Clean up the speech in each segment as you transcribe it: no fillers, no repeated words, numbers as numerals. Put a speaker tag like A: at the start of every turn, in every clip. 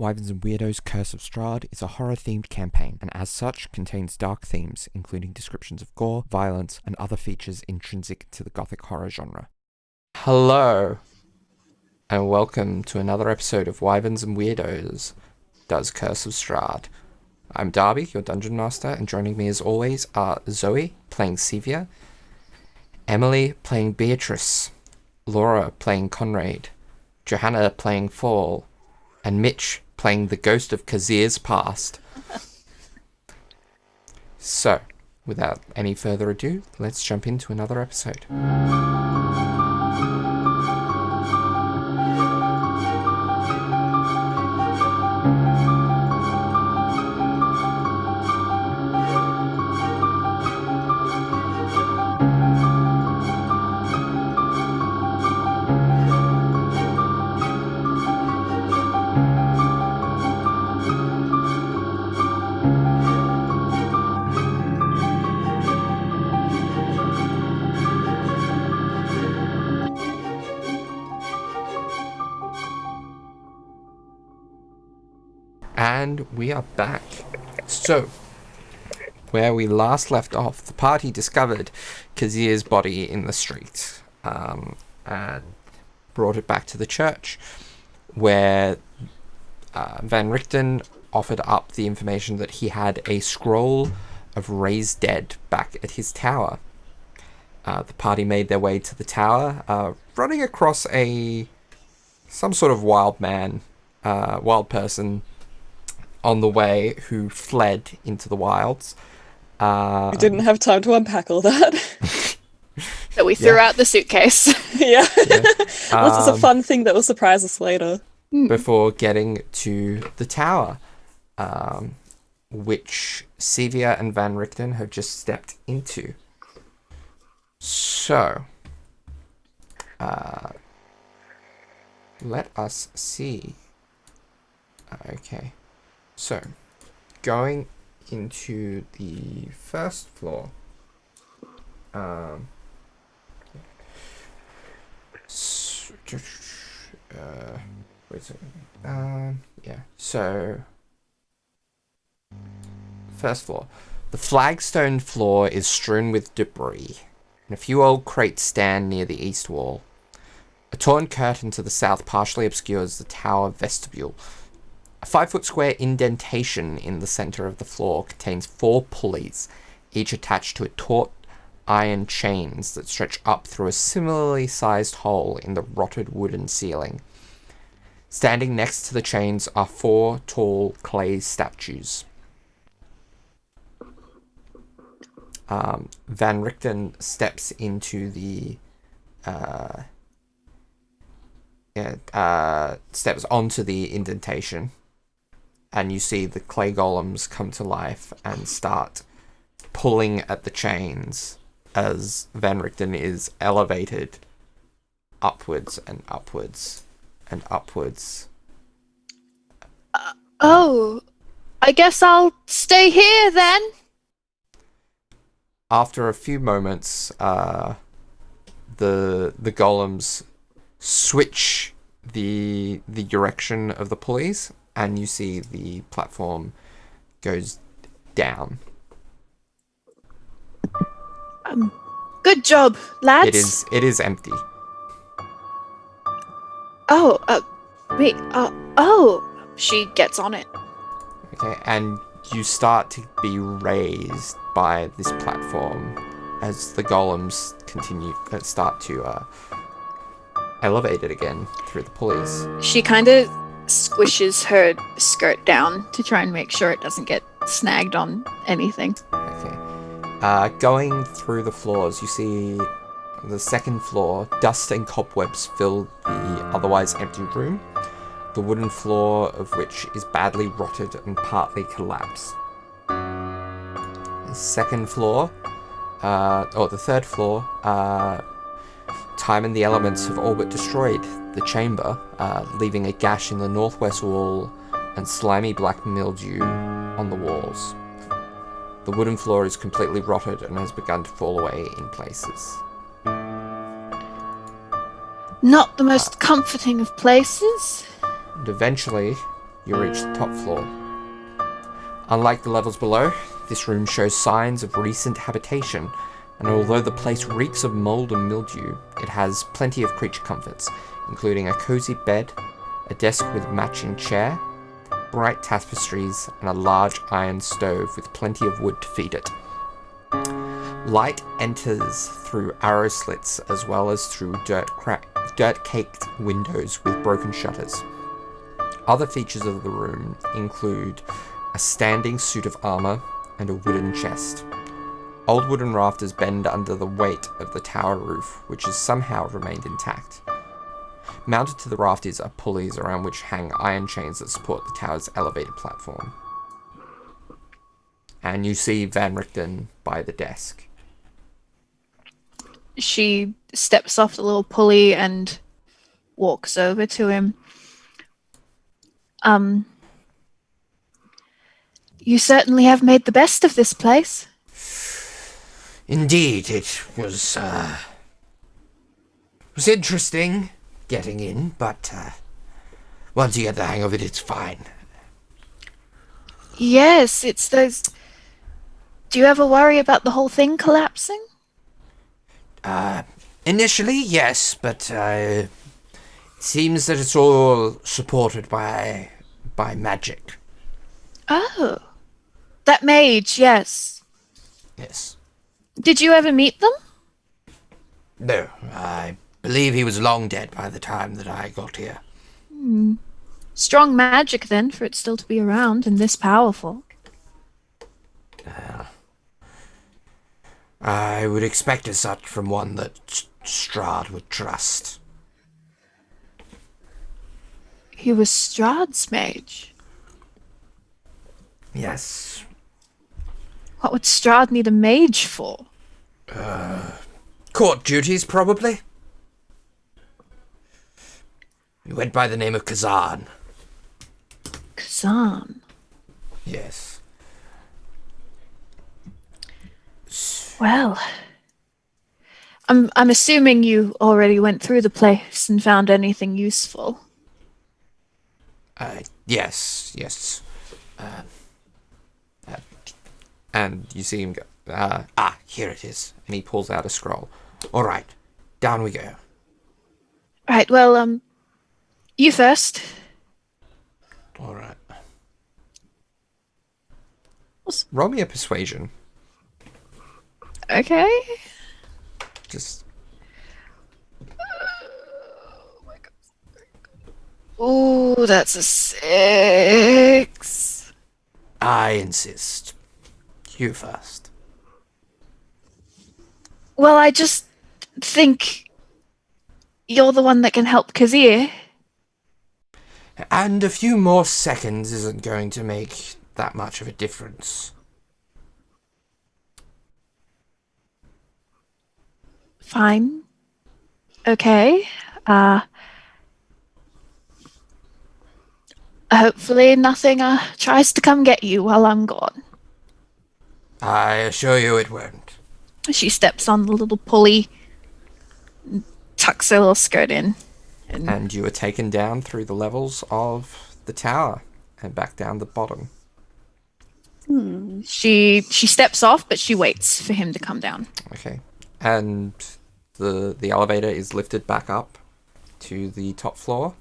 A: Wyverns and Weirdos Curse of Strahd is a horror-themed campaign, and as such contains dark themes, including descriptions of gore, violence, and other features intrinsic to the gothic horror genre. Hello, and welcome to another episode of Wyverns and Weirdos Does Curse of Strahd. I'm Darby, your Dungeon Master, and joining me as always are Zoe, playing Sevia, Emily, playing Beatrice, Laura, playing Conrad, Johanna, playing Fall, and Mitch, playing the ghost of Kazir's past. So, without any further ado, let's jump into another episode. And we are back. So, where we last left off, the party discovered Kazir's body in the street and brought it back to the church, where Van Richten offered up the information that he had a scroll of raised dead back at his tower. The party made their way to the tower, running across some sort of wild person on the way who fled into the wilds.
B: We didn't have time to unpack all that.
C: So we threw out the suitcase.
B: Yeah. This is a fun thing that will surprise us later.
A: Before getting to the tower, which Sevia and Van Richten have just stepped into. So, let us see. Okay. So, going into the first floor. Yeah. So, first floor. The flagstone floor is strewn with debris, and a few old crates stand near the east wall. A torn curtain to the south partially obscures the tower vestibule. A 5-foot square indentation in the center of the floor contains 4 pulleys, each attached to a taut iron chains that stretch up through a similarly sized hole in the rotted wooden ceiling. Standing next to the chains are 4 tall clay statues. Van Richten steps into steps onto the indentation. And you see the clay golems come to life and start pulling at the chains as Van Richten is elevated upwards and upwards and upwards.
C: I guess I'll stay here then.
A: After a few moments, the golems switch the direction of the pulleys, and you see the platform goes down.
C: Good job, lads.
A: It is empty.
C: She gets on it.
A: Okay, and you start to be raised by this platform as the golems start to elevate it again through the pulleys.
C: She kind of squishes her skirt down to try and make sure it doesn't get snagged on anything.
A: Okay. Going through the floors, you see the second floor, dust and cobwebs fill the otherwise empty room, the wooden floor of which is badly rotted and partly collapsed. The third floor, time and the elements have all but destroyed the chamber, leaving a gash in the northwest wall and slimy black mildew on the walls. The wooden floor is completely rotted and has begun to fall away in places.
C: Not the most comforting of places.
A: And eventually, You reach the top floor. Unlike the levels below, this room shows signs of recent habitation, and although the place reeks of mold and mildew, it has plenty of creature comforts, including a cozy bed, a desk with a matching chair, bright tapestries, and a large iron stove with plenty of wood to feed it. Light enters through arrow slits as well as through dirt-caked windows with broken shutters. Other features of the room include a standing suit of armor and a wooden chest. Old wooden rafters bend under the weight of the tower roof, which has somehow remained intact. Mounted to the rafters are pulleys around which hang iron chains that support the tower's elevated platform. And you see Van Richten by the desk.
C: She steps off the little pulley and walks over to him. You certainly have made the best of this place.
A: Indeed, it was interesting getting in, but once you get the hang of it, it's fine.
C: Yes, it's those... Do you ever worry about the whole thing collapsing?
A: Initially, yes, but it seems that it's all supported by magic.
C: Oh. That mage, yes.
A: Yes.
C: Did you ever meet them?
A: No, I believe he was long dead by the time that I got here.
C: Strong magic, then, for it still to be around and this powerful.
A: I would expect as such from one that Strahd would trust.
C: He was Strahd's mage.
A: Yes.
C: What would Strahd need a mage for?
A: Court duties, probably. He went by the name of Kazan.
C: Kazan.
A: Yes.
C: Well, I'm assuming you already went through the place and found anything useful.
A: Yes. And you see him go, here it is. And he pulls out a scroll. All right, down we go.
C: Right, well, you first.
A: All right. Roll me a persuasion.
C: Okay.
A: Just...
C: Ooh, that's a 6.
A: I insist. You first.
C: Well, I just think you're the one that can help Kazir.
A: And a few more seconds isn't going to make that much of a difference.
C: Fine. Okay. Hopefully nothing tries to come get you while I'm gone.
A: I assure you it won't.
C: She steps on the little pulley, tucks her little skirt in.
A: And you are taken down through the levels of the tower and back down the bottom.
C: She steps off, but she waits for him to come down.
A: Okay. And the elevator is lifted back up to the top floor.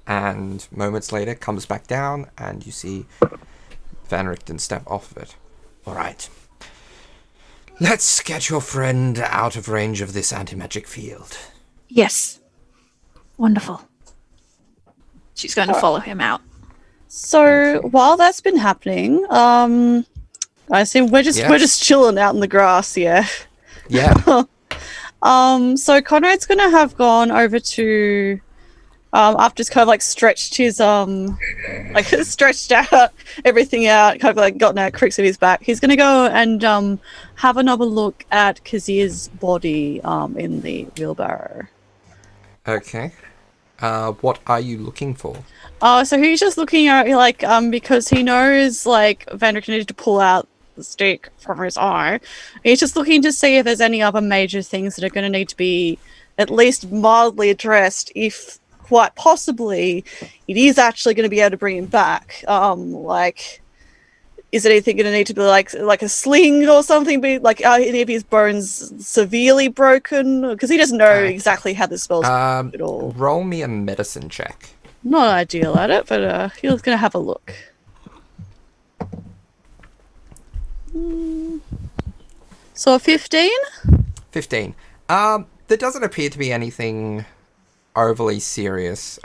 A: And moments later comes back down and you see Van Richten step off of it. All right. Let's get your friend out of range of this anti-magic field.
C: Yes. Wonderful. She's going to follow him out.
B: So while that's been happening, I assume we're just chilling out in the grass, yeah.
A: Yeah.
B: So Conrad's gonna have gone over to after he's kind of like stretched his like stretched out everything out, kind of like gotten out creaks in his back. He's gonna go and have another look at Kazir's body in the wheelbarrow.
A: Okay. What are you looking for?
B: So he's just looking at like because he knows like Vandrick needed to pull out the stick from his eye. He's just looking to see if there's any other major things that are going to need to be at least mildly addressed if quite possibly it is actually going to be able to bring him back. Is anything going to need to be like a sling or something? Be like, are any of his bones severely broken? Because he doesn't know exactly how the spells at all.
A: Roll me a medicine check.
B: Not ideal at it, but he was going to have a look. So a 15?
A: 15. There doesn't appear to be anything overly serious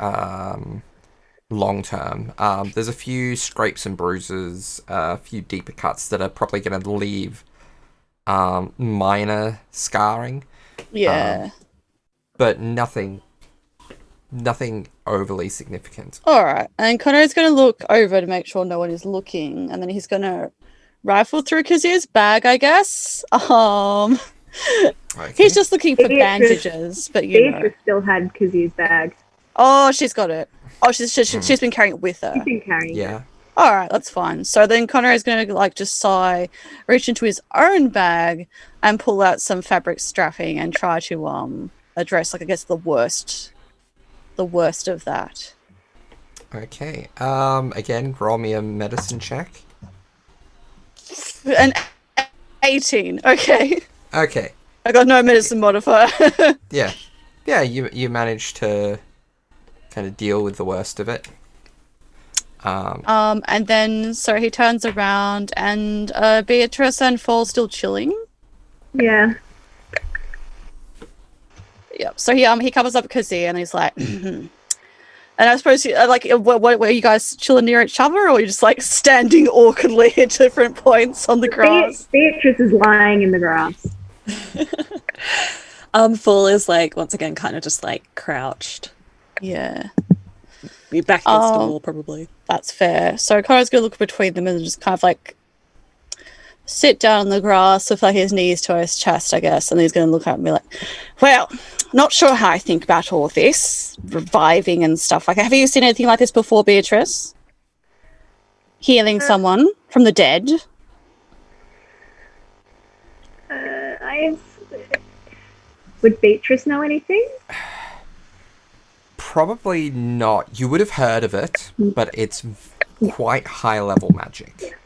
A: long term. There's a few scrapes and bruises, a few deeper cuts that are probably going to leave minor scarring.
B: Yeah.
A: But nothing overly significant.
B: All right. And Connor's going to look over to make sure no one is looking, and then he's going to rifle through Kazir's bag, I guess.
A: Okay.
B: He's just looking for bandages, but you know.
D: Beatrice still had Kazir's bag.
B: Oh, she's got it. Oh, she's been carrying it with her.
D: She's been carrying it.
B: All right, that's fine. So then Connor is going to just reach into his own bag and pull out some fabric strapping and try to address, I guess, the worst of that.
A: Okay. Again, roll me a medicine check.
B: An 18. Okay.
A: Okay.
B: I got no medicine modifier.
A: Yeah. You managed to kind of deal with the worst of it.
B: And then so he turns around and Beatrice and Fall still chilling.
D: Yeah.
B: Yep. So he comes up Kazir and he's like, and I suppose were you guys chilling near each other, or were you just like standing awkwardly at different points on the grass?
D: Beatrice is lying in the grass.
E: Fall is like once again kind of just like crouched.
B: Yeah.
E: Be back against the wall probably.
B: That's fair. So Connor's gonna look between them and just kind of like sit down on the grass with like his knees to his chest, I guess, and he's gonna look at me like, well, not sure how I think about all this reviving and stuff. Like, have you seen anything like this before, Beatrice? Healing someone from the dead?
D: Would Beatrice know anything?
A: Probably not. You would have heard of it, but it's quite high level magic.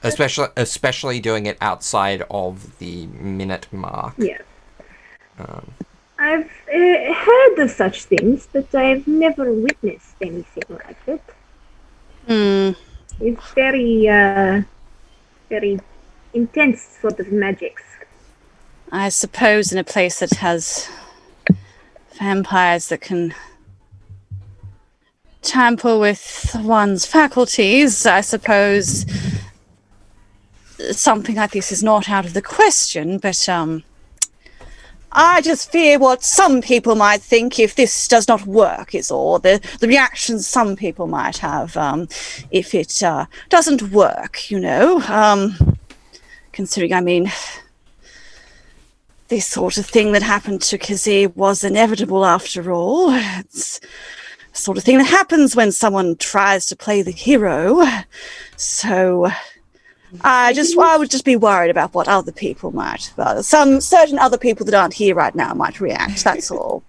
A: Especially doing it outside of the minute mark.
D: Yeah. I've heard of such things, but I've never witnessed anything like it. It's very intense sort of magics.
B: I suppose in a place that has vampires that can tamper with one's faculties, I suppose something like this is not out of the question, but I just fear what some people might think if this does not work is all. The reactions some people might have if it doesn't work, you know. Considering, I mean, this sort of thing that happened to Kazir was inevitable after all. It's the sort of thing that happens when someone tries to play the hero. So I would just be worried about what other people might, some certain other people that aren't here right now might react, that's all.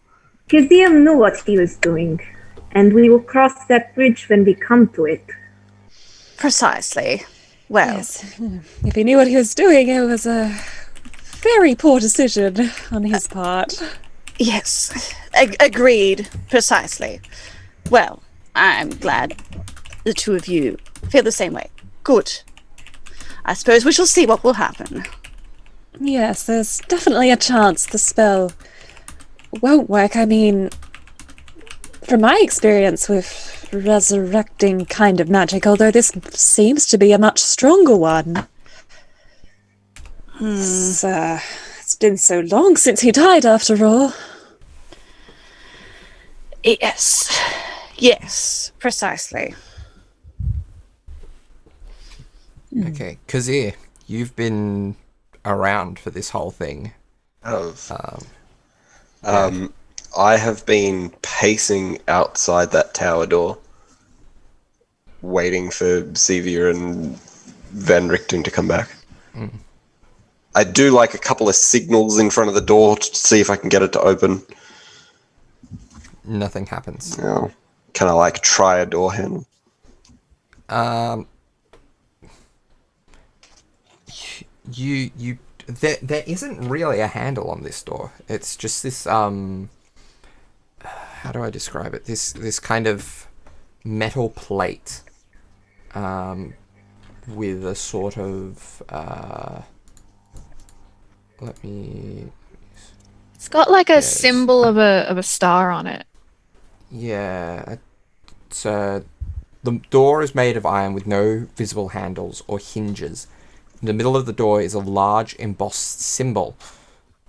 D: Kazir knew what he was doing, and we will cross that bridge when we come to it.
B: Precisely. Well,
E: Yes. If he knew what he was doing, it was a very poor decision on his part.
B: yes, agreed, precisely. Well, I'm glad the two of you feel the same way. Good. I suppose we shall see what will happen.
E: Yes, there's definitely a chance the spell won't work. I mean, from my experience with resurrecting kind of magic, although this seems to be a much stronger one. It's been so long since he died, after all.
B: Yes, precisely.
A: Okay, Kazir, you've been around for this whole thing.
F: I have been pacing outside that tower door, waiting for Xavier and Van Richten to come back. I do like a couple of signals in front of the door to see if I can get it to open.
A: nothing happens.
F: No. Can I like try a door handle?
A: There isn't really a handle on this door. It's just this how do I describe it? This kind of metal plate with a sort of let me.
C: It's got like a symbol of a star on it.
A: Yeah, so the door is made of iron with no visible handles or hinges. In the middle of the door is a large embossed symbol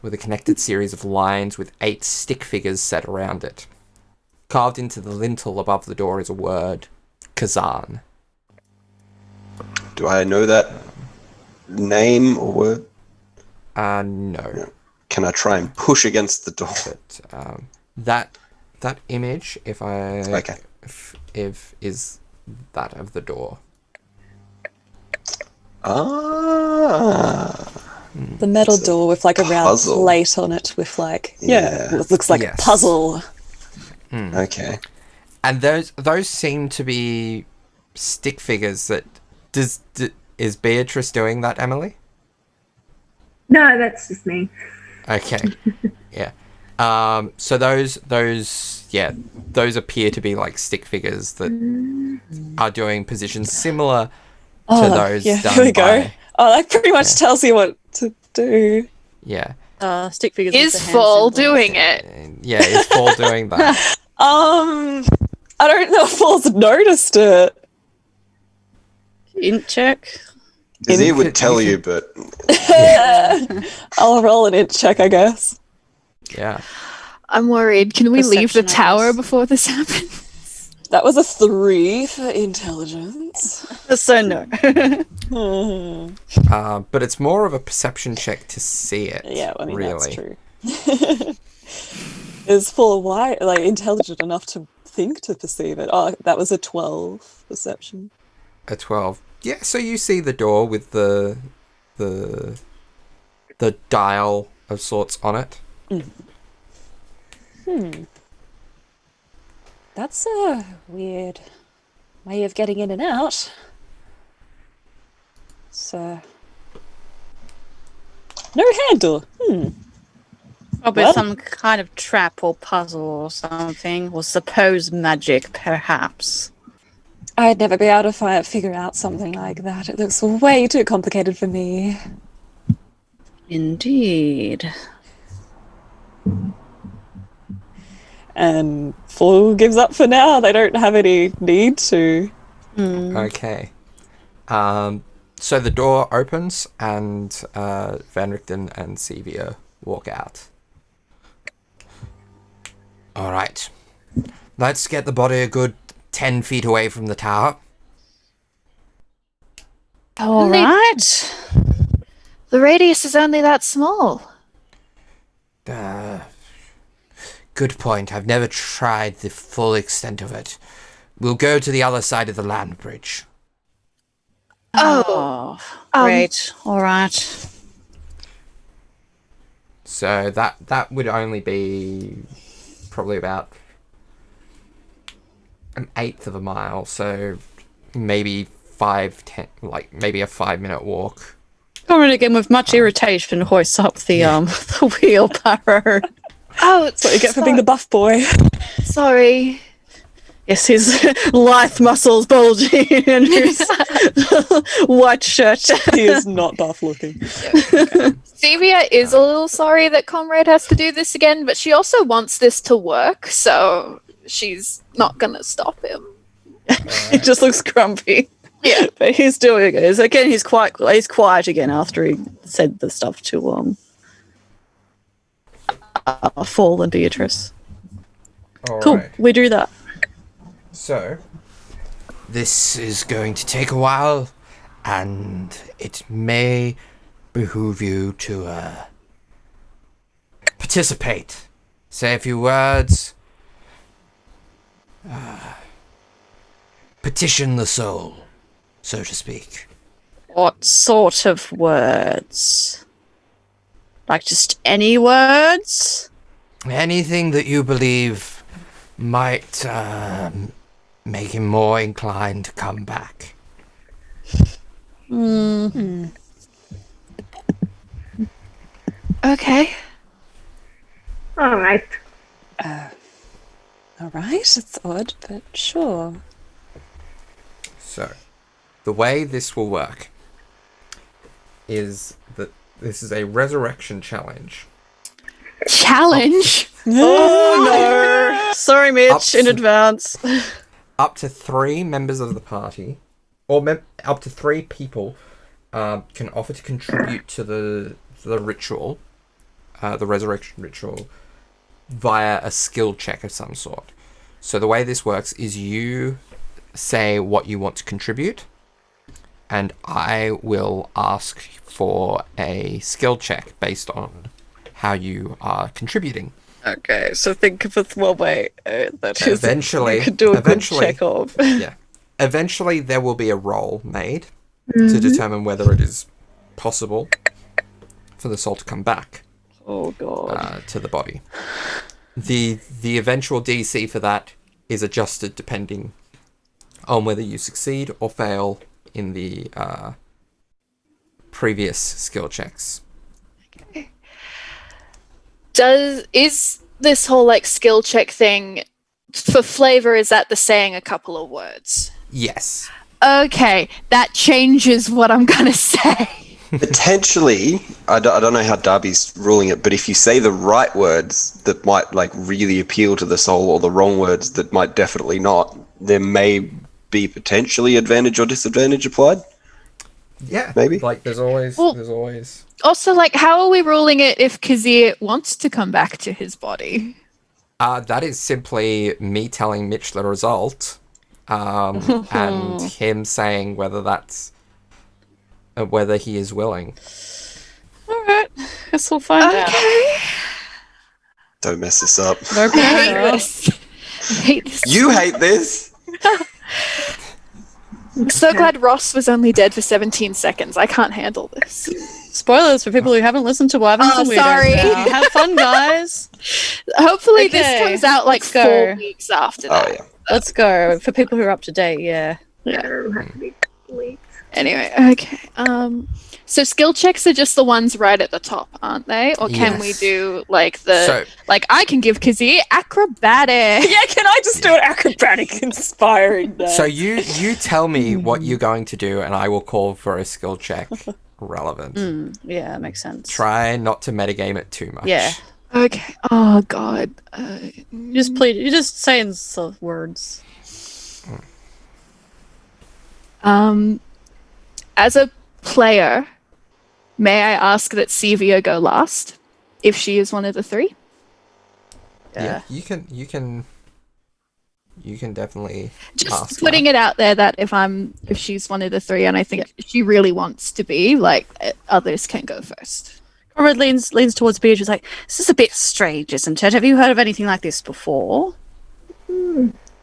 A: with a connected series of lines with 8 stick figures set around it. Carved into the lintel above the door is a word, Kazan.
F: Do I know that name or word?
A: No.
F: Can I try and push against the door?
A: But that image, if is that of the door.
E: The metal door with like a round plate on it with like it looks like a puzzle.
F: Okay.
A: And those seem to be stick figures that is Beatrice doing that, Emily?
D: No, that's just me.
A: Okay. Yeah. So those appear to be like stick figures that are doing positions similar to those done
E: here we go.
A: by...
E: Oh, that pretty much tells you what to do.
A: Yeah.
B: Stick figures.
C: Is Fall doing it?
A: Yeah, is Fall doing that?
E: I don't know if Fall's noticed it.
B: Int check.
F: He would tell you, but...
E: I'll roll an int check, I guess.
A: Yeah.
C: I'm worried. Can we leave the
B: Perception, I
C: tower
B: guess.
C: before this happens?
E: That was a 3 for intelligence.
B: So no.
A: But it's more of a perception check to see it.
E: Yeah, I mean,
A: really.
E: that's true. Is Fall intelligent enough to think to perceive it? Oh, that was a 12 perception.
A: A 12. Yeah, so you see the door with the dial of sorts on it.
E: That's a weird way of getting in and out. So, no handle.
B: Probably
E: Well.
B: some kind of trap or puzzle or something, or supposed magic, perhaps.
E: I'd never be able to figure out something like that. It looks way too complicated for me.
B: Indeed.
E: And Fall gives up for now. They don't have any need to.
A: Okay. So the door opens and Van Richten and Sevia walk out. All right. Let's get the body a good 10 feet away from the tower.
B: All right.
C: The radius is only that small.
A: Good point. I've never tried the full extent of it. We'll go to the other side of the land bridge.
B: Oh, great. All right.
A: So that would only be probably about an eighth of a mile. So maybe 10, maybe a 5-minute walk.
B: Conrad again with much irritation hoists up the the wheelbarrow.
C: Oh,
E: That's what you get for being the buff boy.
C: sorry.
B: Yes, his lithe muscles bulging and his white shirt.
E: He is not buff looking.
C: Sevia is a little sorry that Comrade has to do this again, but she also wants this to work, so she's not gonna stop him.
B: He just looks grumpy.
C: Yeah.
B: But he's doing it. Again, he's quiet again after he said the stuff to Fall and Beatrice. Cool.
A: Alright.
B: We do that.
A: So, this is going to take a while, and it may behoove you to participate. Say a few words. Petition the soul, so to speak.
B: What sort of words? Like just any words?
A: Anything that you believe might make him more inclined to come back.
C: Okay.
D: All right.
E: All right, it's odd, but sure.
A: So, the way this will work is that this is a resurrection challenge.
C: Challenge?
B: Oh no! Sorry, Mitch,
A: Ups.
B: in advance.
A: Up to 3 members of the party, or up to 3 people, can offer to contribute to the ritual, the resurrection ritual, via a skill check of some sort. So the way this works is you say what you want to contribute, and I will ask for a skill check based on how you are contributing.
B: Okay, so think of it one way. That is,
A: Eventually,
B: you could do a good check of.
A: Yeah. Eventually, there will be a roll made to determine whether it is possible for the soul to come back.
B: Oh god.
A: To the body. The eventual DC for that is adjusted depending on whether you succeed or fail in the previous skill checks.
C: Is this whole like skill check thing for flavor, is that the saying a couple of words?
A: Yes.
C: Okay, that changes what I'm gonna say.
F: Potentially, I don't know how Darby's ruling it, but if you say the right words that might like really appeal to the soul, or the wrong words that might definitely not, there may be potentially advantage or disadvantage applied.
A: Yeah.
F: Maybe.
A: Like there's always.
C: Also, like, how are we ruling it if Kazir wants to come back to his body?
A: That is simply me telling Mitch the result, and him saying whether that's whether he is willing.
B: All right, guess we'll find out.
F: Don't mess this up.
B: No
C: I hate
B: pressure.
C: this. I hate this.
F: You hate this.
C: I'm so glad Ross was only dead for 17 seconds. I can't handle this.
B: Spoilers for people who haven't listened to Wyverns and Weirdos.
C: sorry.
B: Now. Have fun, guys.
C: Hopefully this
B: Okay,
C: comes out like
B: let's
C: 4
B: go.
C: weeks after
F: Oh
C: that.
F: yeah.
B: Let's go. For people who are up to date, yeah.
D: That'll have to be late.
C: Anyway, okay. So skill checks are just the ones right at the top, aren't they? Or can we
A: Yes.
C: do like the
A: So-
C: like I can give Kazir acrobatic.
E: Yeah, can I just do an acrobatic inspiring there?
A: So you tell me what you're going to do, and I will call for a skill check relevant.
B: Yeah, makes sense.
A: Try not to metagame it too much.
B: Yeah.
C: Okay. Oh god.
B: Just please, you're just saying words.
C: As a player, may I ask that Sevia go last if she is one of the 3?
A: Yeah. You can definitely
C: Just
A: ask
C: putting it out there that if she's one of the 3 and I think she really wants to be, like, others can go first.
B: Conrad leans towards Beatrice like, this is a bit strange, isn't it? Have you heard of anything like this before?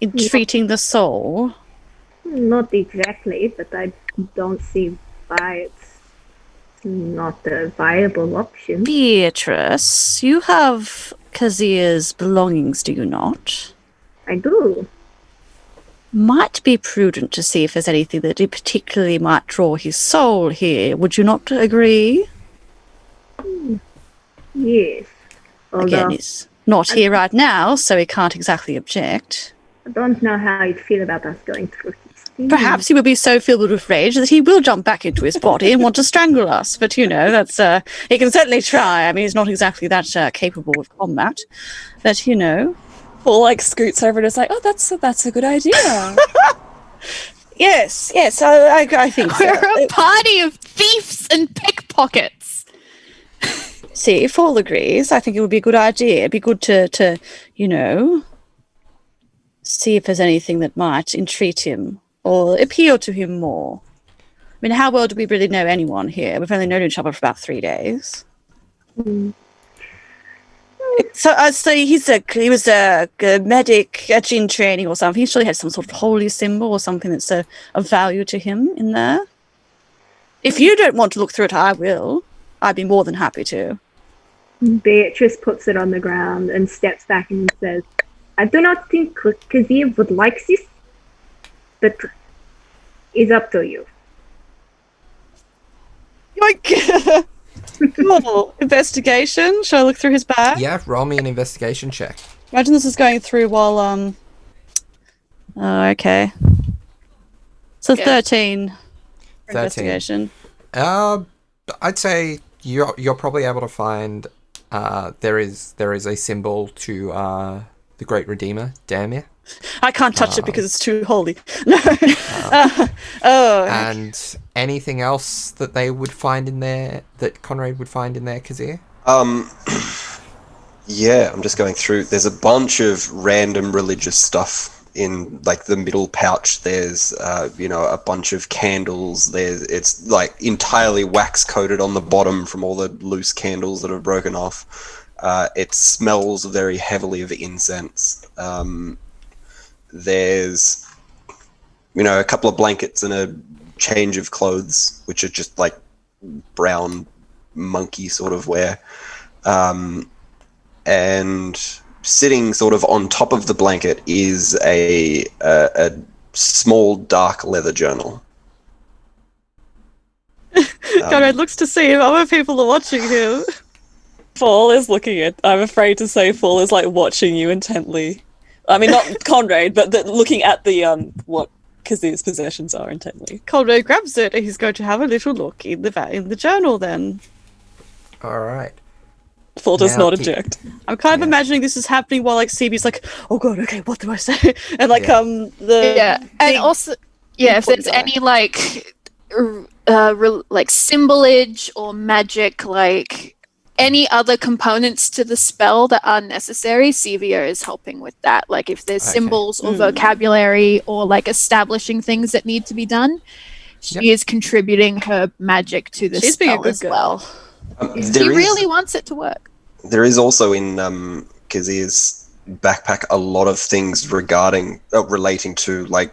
B: Entreating the soul?
D: Not exactly, but I don't see why it's not a viable option.
B: Beatrice, you have Kazir's belongings, do you not?
D: I do.
B: Might be prudent to see if there's anything that particularly might draw his soul here. Would you not agree?
D: Yes. Although
B: Again, he's not here right now, so he can't exactly object.
D: I don't know how he'd feel about us going through his thing.
B: Perhaps he will be so filled with rage that he will jump back into his body and want to strangle us. But, that's, he can certainly try. I mean, he's not exactly that capable of combat. But,
E: Or like scoots over and is like, oh, that's a good idea.
B: Yes, I think so.
C: We're a party of thieves and pickpockets.
B: See, if all agrees, I think it would be a good idea. It'd be good to see if there's anything that might entreat him or appeal to him more. I mean, how well do we really know anyone here? We've only known each other for about 3 days. So he was a medic, a djinn training or something. He surely had some sort of holy symbol or something that's of value to him in there. If you don't want to look through it, I will. I'd be more than happy to.
D: Beatrice puts it on the ground and steps back and says, I do not think Kazir would like this, but it's up to you.
B: Yoink! Cool. Investigation. Shall I look through his bag?
A: Yeah, roll me an investigation check.
B: Imagine this is going through while Oh, okay. So
C: Yeah.
B: 13. For
A: 13.
B: investigation.
A: I'd say you're probably able to find there is a symbol to the Great Redeemer, Damir.
B: I can't touch it because it's too holy. No.
A: And anything else that they would find in there, that Conrad would find in there, Kazir?
F: Yeah, I'm just going through. There's a bunch of random religious stuff in like the middle pouch. There's a bunch of candles. It's like entirely wax coated on the bottom from all the loose candles that have broken off. It smells very heavily of incense. There's a couple of blankets and a change of clothes, which are just like brown monkey sort of wear. And sitting sort of on top of the blanket is a small dark leather journal.
B: Conrad looks to see if other people are watching him.
E: Fall is looking at. I'm afraid to say Fall is like watching you intently. I mean, not Conrad, but looking at the what Kazir's possessions are intently.
B: Conrad grabs it and he's going to have a little look in the journal then.
A: All right.
E: Fall does
A: Now,
E: not eject.
B: I'm kind of imagining this is happening while like CB's like, oh god, okay, what do I say? And like the
C: and also if there's
B: guy.
C: any like like symbolage or magic, like any other components to the spell that are necessary, Sevia is helping with that. Like if there's symbols or vocabulary or like establishing things that need to be done, she is contributing her magic to the
B: She's being a
C: spell
B: good
C: as well.
F: There
C: really wants it to work.
F: There is also in Kazir's backpack a lot of things relating to like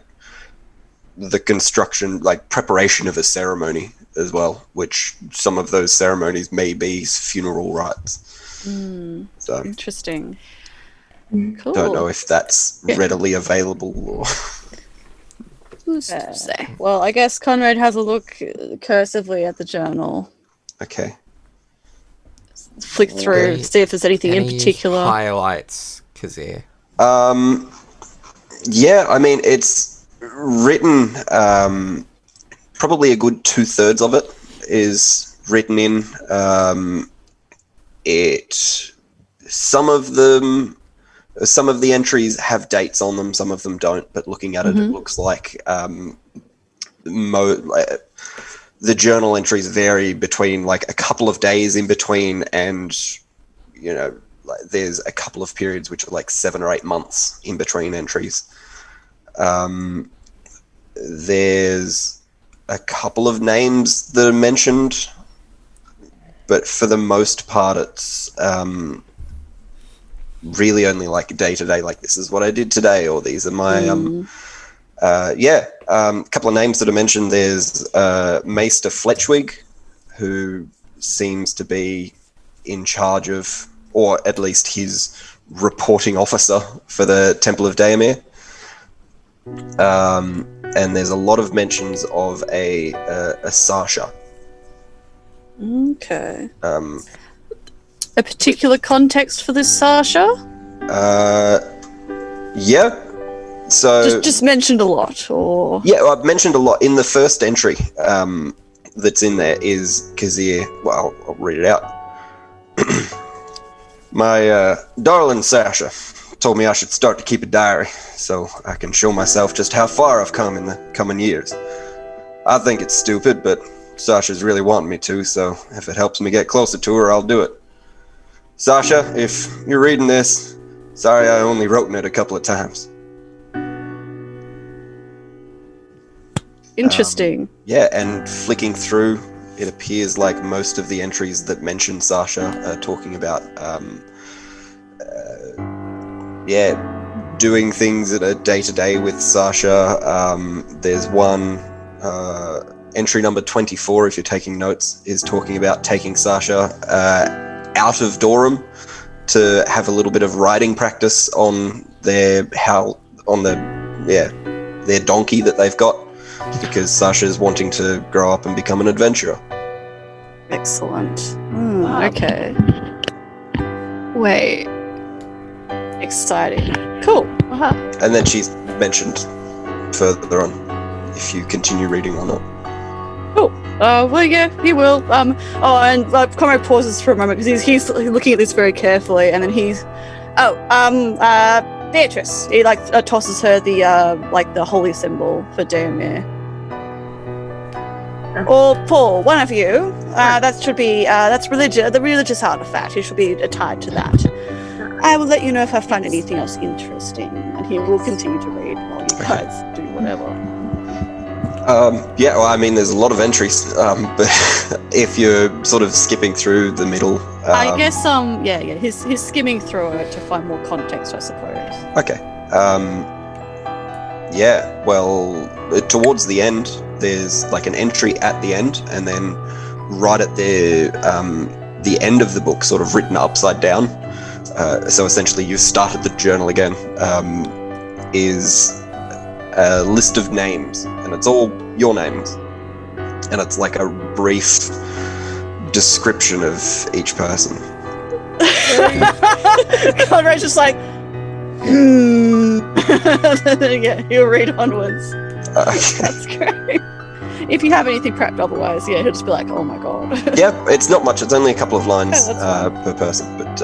F: the construction, like preparation of a ceremony as well, which some of those ceremonies may be funeral rites. So
B: Interesting. Cool.
F: don't know if that's readily available or...
C: Who's to say?
B: Well, I guess Conrad has a look cursively at the journal.
F: Okay.
B: Flick through, see if there's anything in particular.
A: Highlights, Kazir.
F: Yeah, I mean, it's written, probably a good 2/3 of it is written in. Some of the entries have dates on them, some of them don't, but looking at it, it looks like the journal entries vary between like a couple of days in between, and there's a couple of periods which are like 7 or 8 months in between entries. There's a couple of names that are mentioned, but for the most part it's really only like day to day, like this is what I did today, or these are my a couple of names that are mentioned. There's Maester Fletchwig, who seems to be in charge of, or at least his reporting officer for the Temple of Daemir. And there's a lot of mentions of a Sasha.
B: Okay. A particular context for this Sasha?
F: Yeah. So
B: just mentioned a lot, or
F: I've mentioned a lot in the first entry. That's in there is Kazir. Well, I'll read it out. My darling Sasha told me I should start to keep a diary so I can show myself just how far I've come in the coming years. I think it's stupid, but Sasha's really wanting me to, so if it helps me get closer to her, I'll do it. Sasha, if you're reading this, sorry I only wrote in it a couple of times.
B: interesting.
F: And flicking through, it appears like most of the entries that mention Sasha are talking about doing things that are day-to-day with Sasha. There's one, entry number 24, if you're taking notes, is talking about taking Sasha out of Dorum to have a little bit of writing practice on their their donkey that they've got, because Sasha's wanting to grow up and become an adventurer.
B: Excellent. Okay.
C: Wait.
B: Exciting. Cool.
C: Wow.
F: And then she's mentioned further on, if you continue reading or not.
B: Cool. Well, yeah, he will. And Conrad pauses for a moment because he's looking at this very carefully, and then Beatrice. He tosses her the holy symbol for Daemir. Or Paul, one of you. That should be that's the religious artifact. He should be tied to that. I will let you know if I find anything else interesting, and he will continue to read while you guys do whatever.
F: Yeah, well, I mean, there's a lot of entries, but if you're sort of skipping through the middle,
B: I guess he's skimming through it to find more context, I suppose.
F: Okay. Yeah. Well, towards the end, there's like an entry at the end, and then right at the end of the book, sort of written upside down. So essentially, you started the journal again. Is a list of names, and it's all your names, and it's like a brief description of each person.
B: Conrad's just like, yeah, he'll read onwards. That's great. If you have anything prepped otherwise, yeah, he'll just be like, oh my god.
F: Yeah, it's not much. It's only a couple of lines
B: Yeah,
F: per person, but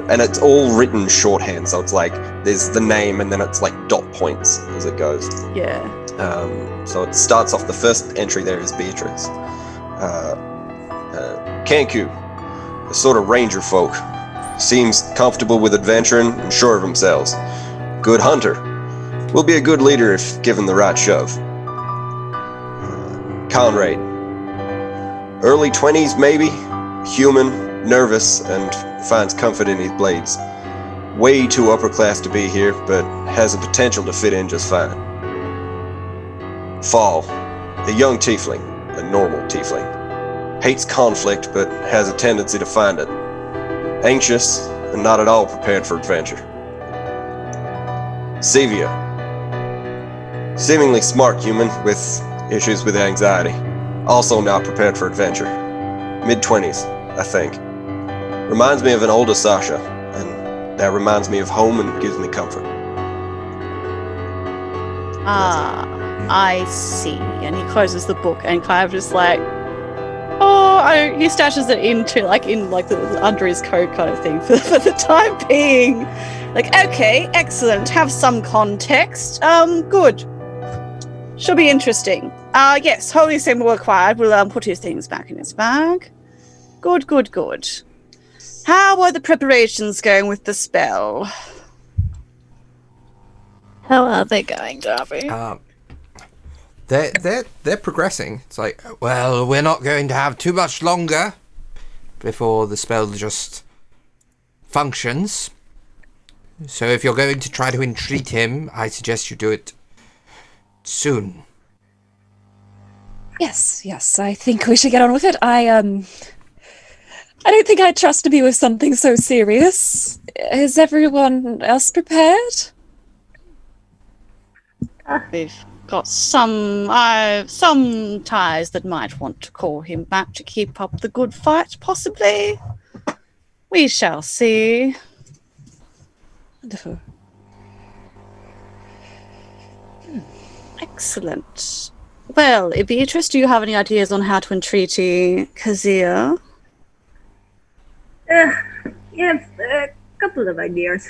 F: and it's all written shorthand, so it's like there's the name and then it's like dot points as it goes.
B: Yeah.
F: So it starts off, the first entry there is Beatrice. Kanku, a sort of ranger folk. Seems comfortable with adventuring and sure of themselves. Good hunter. Will be a good leader if given the right shove. Conrad. Early 20s maybe. Human, nervous, and finds comfort in his blades. Way too upper class to be here, but has the potential to fit in just fine. Fall. A young tiefling. A normal tiefling. Hates conflict, but has a tendency to find it. Anxious, and not at all prepared for adventure. Sevia. Seemingly smart human with issues with anxiety. Also not prepared for adventure. Mid-20s, I think. Reminds me of an older Sasha, and that reminds me of home and gives me comfort.
B: I see. And he closes the book and kind of just like, he stashes it into under his coat kind of thing for the time being. Like, okay, excellent. Have some context. Good. Should be interesting. Yes, holy symbol acquired. We'll put his things back in his bag. Good. How are the preparations going with the spell?
C: How are they going, Darby?
A: They're progressing. It's like, well, we're not going to have too much longer before the spell just functions. So if you're going to try to entreat him, I suggest you do it soon.
E: Yes, I think we should get on with it. I don't think I'd trust to be with something so serious. Is everyone else prepared?
B: We've got some ties that might want to call him back to keep up the good fight, possibly. We shall see.
E: Wonderful.
B: Excellent. Well, Beatrice, do you have any ideas on how to entreat Kazia?
D: Yes, a couple of ideas.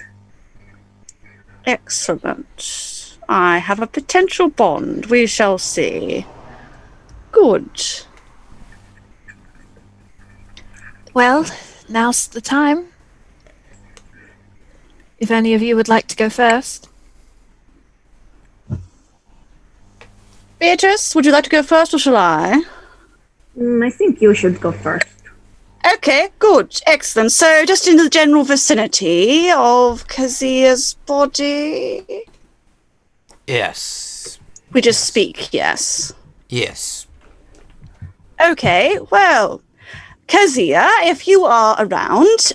B: Excellent. I have a potential bond. We shall see. Good.
C: Well, now's the time. If any of you would like to go first.
B: Beatrice, would you like to go first or shall I?
D: I think you should go first.
B: Okay, good. Excellent. So just in the general vicinity of Kazia's body?
A: Yes.
B: We just speak, yes.
A: Yes.
B: Okay, well, Kazia, if you are around,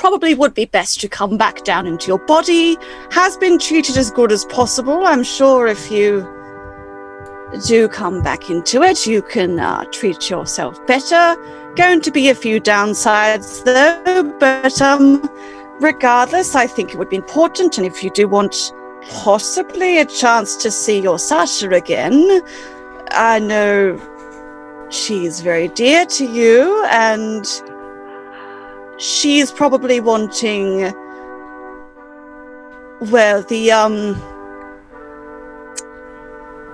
B: probably would be best to come back down into your body. Has been treated as good as possible. I'm sure if you do come back into it, you can treat yourself better. Going to be a few downsides though, but regardless, I think it would be important, and if you do want possibly a chance to see your Sasha again, I know she's very dear to you, and she's probably wanting, well, the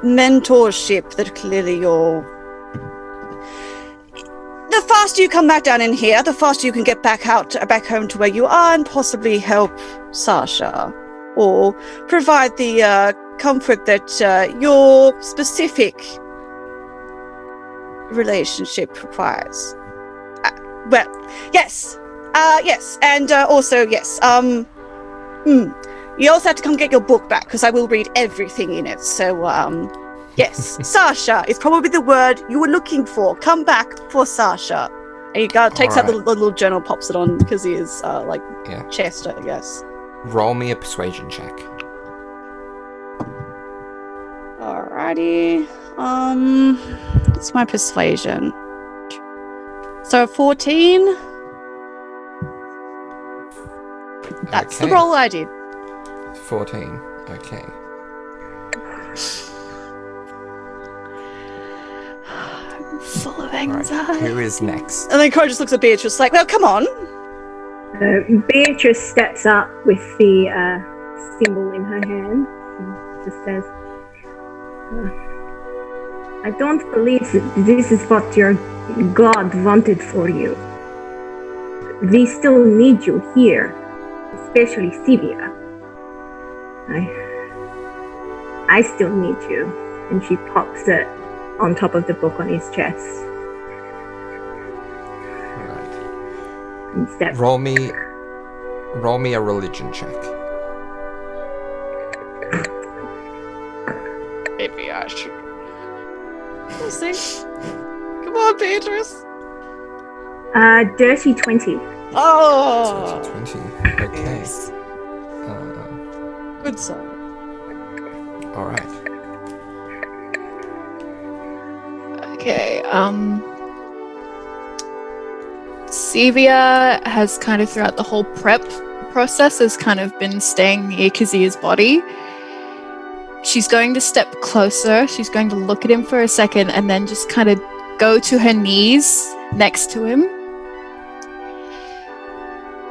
B: mentorship that clearly you're... The faster you come back down in here, the faster you can get back home to where you are and possibly help Sasha, or provide the comfort that your specific relationship requires. Well, yes, and also yes. You also have to come get your book back because I will read everything in it. So, yes, Sasha is probably the word you were looking for. Come back for Sasha. And he takes out the little journal, pops it on because he is chest, I guess.
A: Roll me a persuasion check.
B: Alrighty. What's my persuasion? So 14. That's the roll I did.
A: 14. Okay.
C: I'm full of
A: Right.
C: anxiety.
A: Who is next?
B: And then Crow just looks at Beatrice like, well, come on.
D: Beatrice steps up with the symbol in her hand and just says, I don't believe this is what your God wanted for you. We still need you here, especially Sivia. I still need you. And she pops it on top of the book on his chest.
A: Alright.
D: And steps.
A: Roll me a religion check.
B: Maybe I should. We'll see. Come on, Beatrice.
D: Dirty 20.
B: Oh.
A: 20. Okay.
B: Yes. Good song.
A: Alright.
C: Okay, Sivia has kind of throughout the whole prep process has kind of been staying near Kazia's body. She's going to step closer. She's going to look at him for a second and then just kind of go to her knees next to him.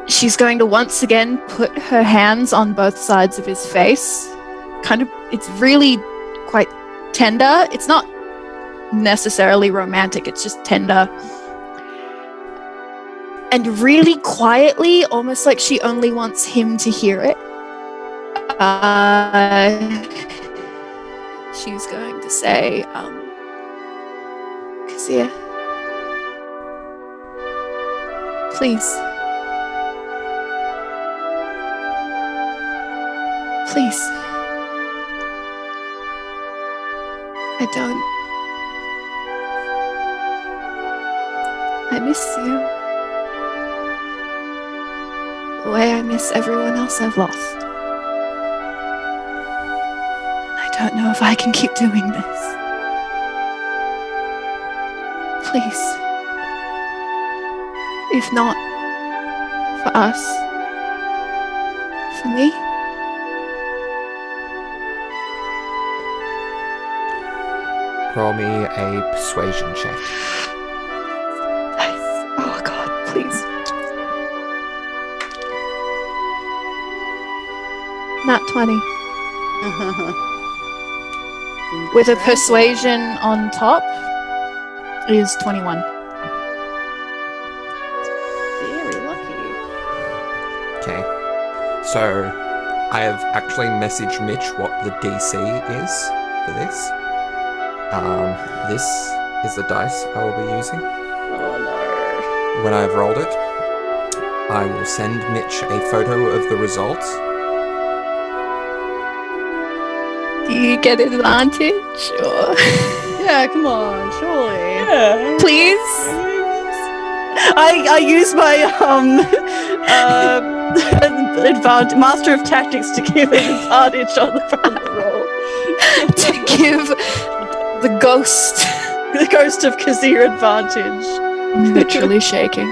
C: She's going to once again put her hands on both sides of his face. It's really quite tender. It's not necessarily romantic, it's just tender. And really quietly, almost like she only wants him to hear it. She's going to say, Kazia, please. Please. I miss you. The way I miss everyone else I've lost. I don't know if I can keep doing this. Please. If not for us, for me.
A: Roll me a persuasion check.
C: Nice. Oh God, please. Nat 20. With a persuasion on top is 21.
B: Very lucky.
A: Okay. So, I have actually messaged Mitch what the DC is for this. This is the dice I will be using.
B: Oh no.
A: When I've rolled it, I will send Mitch a photo of the results.
C: Do you get advantage or
B: Yeah, come on, surely.
E: Yeah.
C: please?
B: I use my master of tactics to give an advantage on the front of the roll.
C: To give the ghost
B: The ghost of Kazir advantage.
C: literally shaking.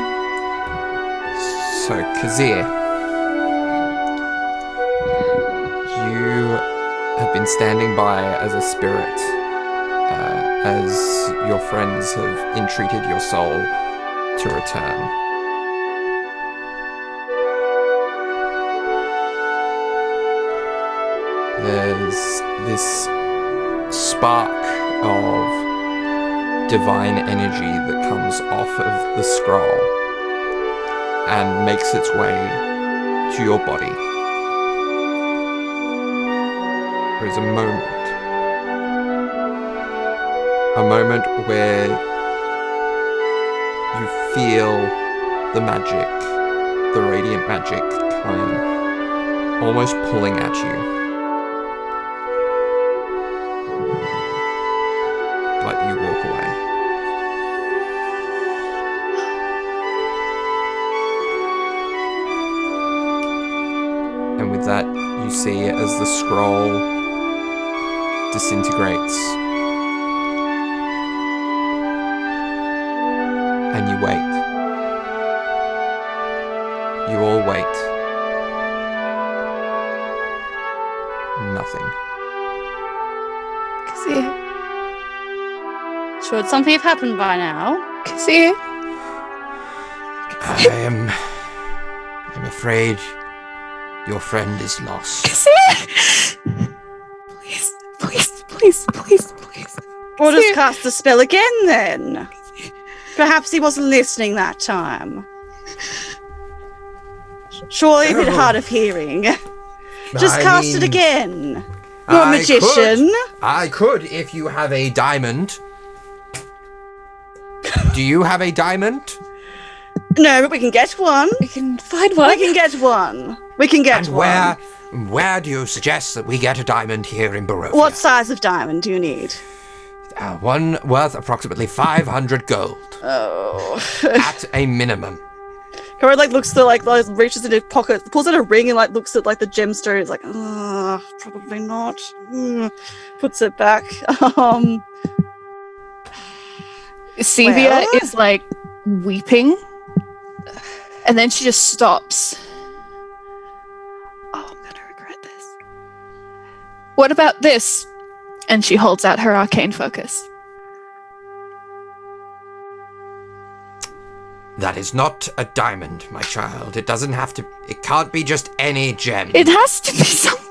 A: So, Kazir, you have been standing by as a spirit as your friends have entreated your soul to return. There's this spark of divine energy that comes off of the scroll and makes its way to your body. There is a moment where you feel the magic, the radiant magic, coming, almost pulling at you. But you walk away. And with that, you see as the scroll disintegrates. And you wait. You all wait. Nothing.
C: Kazir.
B: Should something have happened by now?
C: Kazir.
A: I'm afraid your friend is lost.
C: Kazir. Please.
B: Or just cast the spell again then. Perhaps he wasn't listening that time. Surely a bit hard of hearing. Just cast it again. You're a magician.
A: I could if you have a diamond. Do you have a diamond?
B: No, but we can get one.
E: We can find one.
B: We can get one. We can get
A: And
B: one.
A: where do you suggest that we get a diamond here in Barovia?
B: What size of diamond do you need?
A: One worth approximately 500 gold.
B: Oh.
A: At a minimum.
B: Cora looks to reaches in his pocket, pulls out a ring and looks at the gemstone. It's like, probably not. Puts it back.
C: Sevia is weeping, and then she just stops. Oh, I'm gonna regret this. What about this? And she holds out her arcane focus.
A: That is not a diamond, my child. It can't be just any gem.
C: It has to be something.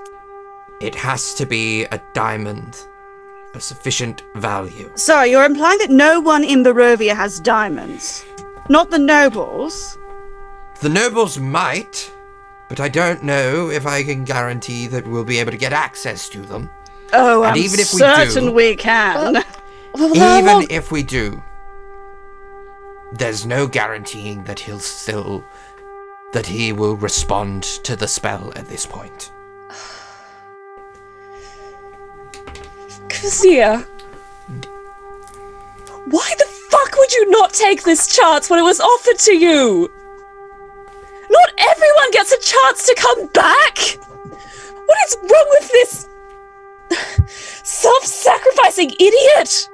A: It has to be a diamond of sufficient value.
B: Sorry, you're implying that no one in Barovia has diamonds? Not the nobles?
A: The nobles might, but I don't know if I can guarantee that we'll be able to get access to them.
B: Oh,
A: And
B: I'm
A: even if we
B: certain
A: do-
B: we can.
A: Even if we do, there's no guaranteeing that he will respond to the spell at this point.
E: Kazir. Why the fuck would you not take this chance when it was offered to you? Not everyone gets a chance to come back! What is wrong with this self-sacrificing idiot?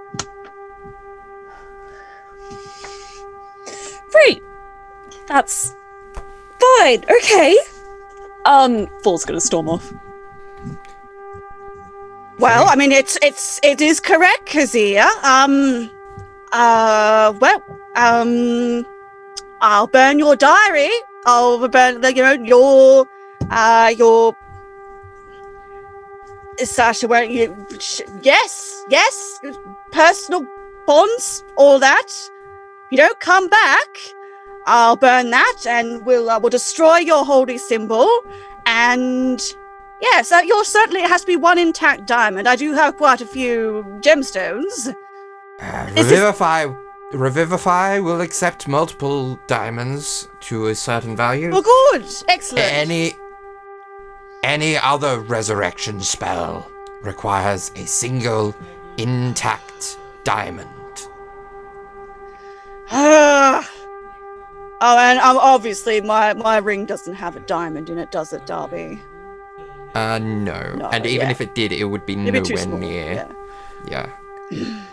E: Right. That's fine. Okay. Fool's gonna storm off.
B: Well, I mean, it is correct, Kazir. I'll burn your diary. I'll burn your Sasha, won't you? Yes, personal bonds, all that. If you don't come back, I'll burn that, and we'll destroy your holy symbol. And yes, it has to be one intact diamond. I do have quite a few gemstones.
A: Revivify will accept multiple diamonds to a certain value.
B: Oh, good, excellent.
A: Any other resurrection spell requires a single intact diamond.
B: Oh, and obviously my ring doesn't have a diamond in it, does it, Darby?
A: No.
B: No,
A: And even
B: yeah.
A: if it did, it would be
B: It'd be too
A: nowhere
B: small.
A: near.
B: Yeah.
A: Yeah.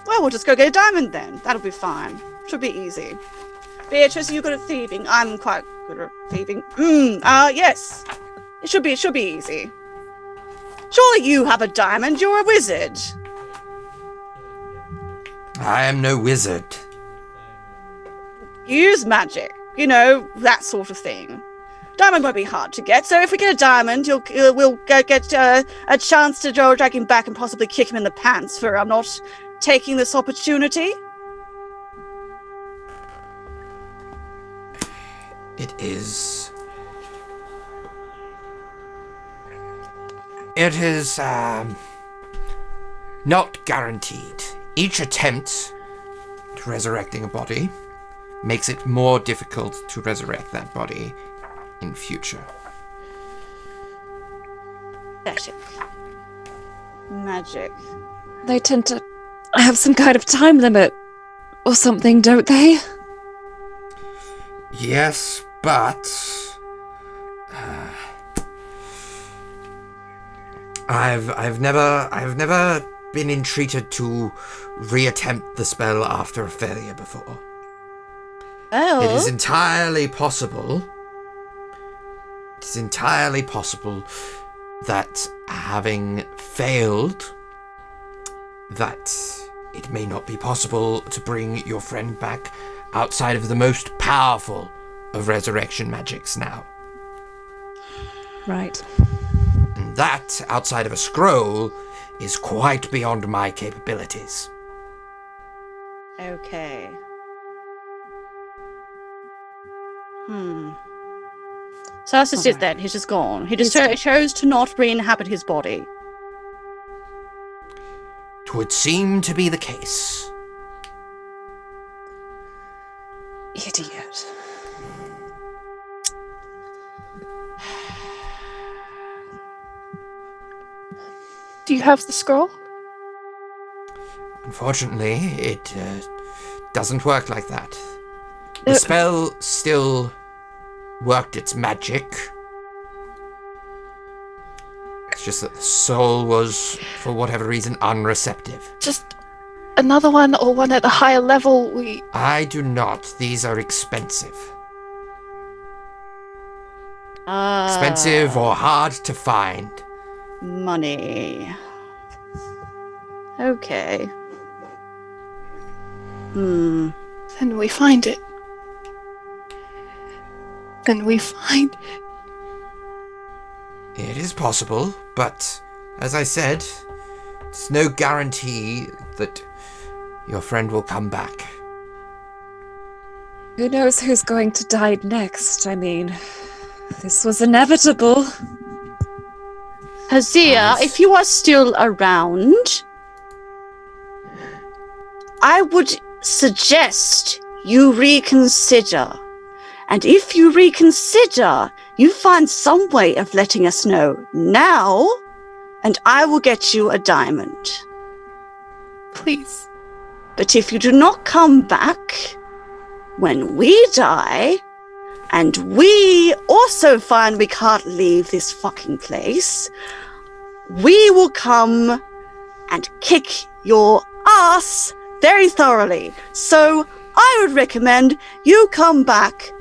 B: Well, we'll just go get a diamond then. That'll be fine. Should be easy. Beatrice, are you good at thieving? I'm quite good at thieving. Yes. It should be easy. Surely you have a diamond. You're a wizard.
A: I am no wizard.
B: Use magic. You know, that sort of thing. Diamond won't be hard to get, so if we get a diamond, we'll get a chance to drag him back and possibly kick him in the pants for not taking this opportunity.
A: It is not guaranteed. Each attempt at resurrecting a body makes it more difficult to resurrect that body in future.
B: Magic.
E: They tend to have some kind of time limit or something, don't they?
A: Yes, but I've never been entreated to reattempt the spell after a failure before.
B: Oh.
A: It is entirely possible. It is entirely possible that having failed, that it may not be possible to bring your friend back outside of the most powerful of resurrection magics now.
E: Right.
A: And that, outside of a scroll, is quite beyond my capabilities.
B: Okay. So that's just it then. He's just gone. He just chose to not re-inhabit his body.
A: It would seem to be the case.
E: Idiot.
C: Do you have the scroll?
A: Unfortunately, it doesn't work like that. The spell still worked its magic. It's just that the soul was, for whatever reason, unreceptive.
C: Just another one or one at a higher level?
A: I do not. These are expensive. Expensive or hard to find.
B: Money. Okay.
C: Then we find it.
A: It is possible, but as I said, it's no guarantee that your friend will come back.
E: Who knows who's going to die next? I mean, this was inevitable.
B: Hazia, if you are still around, I would suggest you reconsider. And if you reconsider, you find some way of letting us know now, and I will get you a diamond.
C: Please.
B: But if you do not come back when we die, and we also find we can't leave this fucking place, we will come and kick your ass very thoroughly. So I would recommend you come back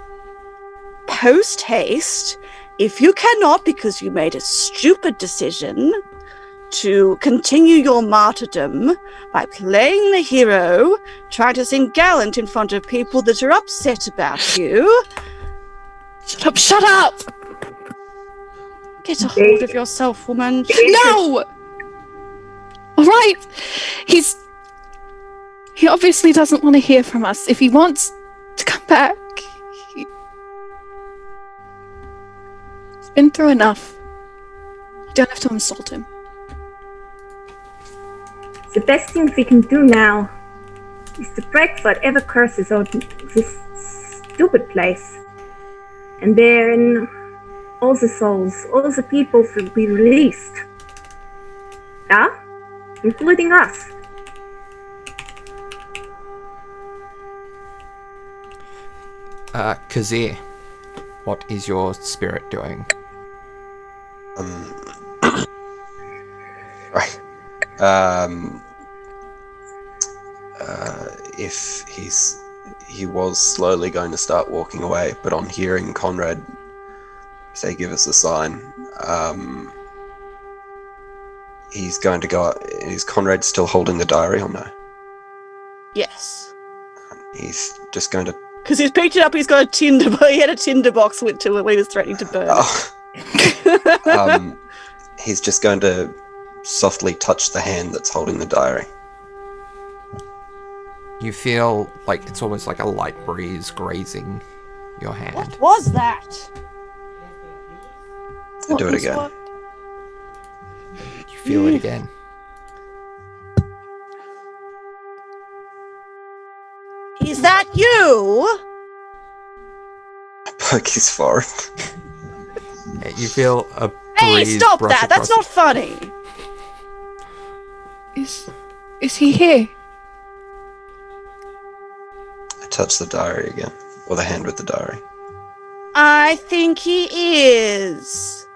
B: post-haste. If you cannot, because you made a stupid decision to continue your martyrdom by playing the hero, trying to sing gallant in front of people that are upset about you.
C: Shut up!
B: Get a hold of yourself, woman.
C: No! Alright! He obviously doesn't want to hear from us. If he wants to come back, he's been through enough. You don't have to insult him.
D: The best thing we can do now is to break whatever curses out this stupid place. And therein, all the souls, all the people will be released. Yeah? Including us.
A: Kazir, what is your spirit doing?
F: Right. If he was slowly going to start walking away, but on hearing Conrad say give us a sign, he's going to go. Is Conrad still holding the diary or no?
B: Yes.
F: He's just going to.
B: Because he's picked it up, he had a tinder box with to it when he was threatening to burn it.
F: He's just going to softly touch the hand that's holding the diary.
A: You feel like it's almost like a light breeze grazing your hand.
B: What was that?
F: And do it again.
B: What?
A: You feel it again.
B: Is that you?
F: Poke his forehead.
A: You feel a breeze
B: Hey, stop
A: brush
B: that! That's
A: across-
B: not funny.
C: Is he here?
F: I touch the diary again, or the hand with the diary.
B: I think he is.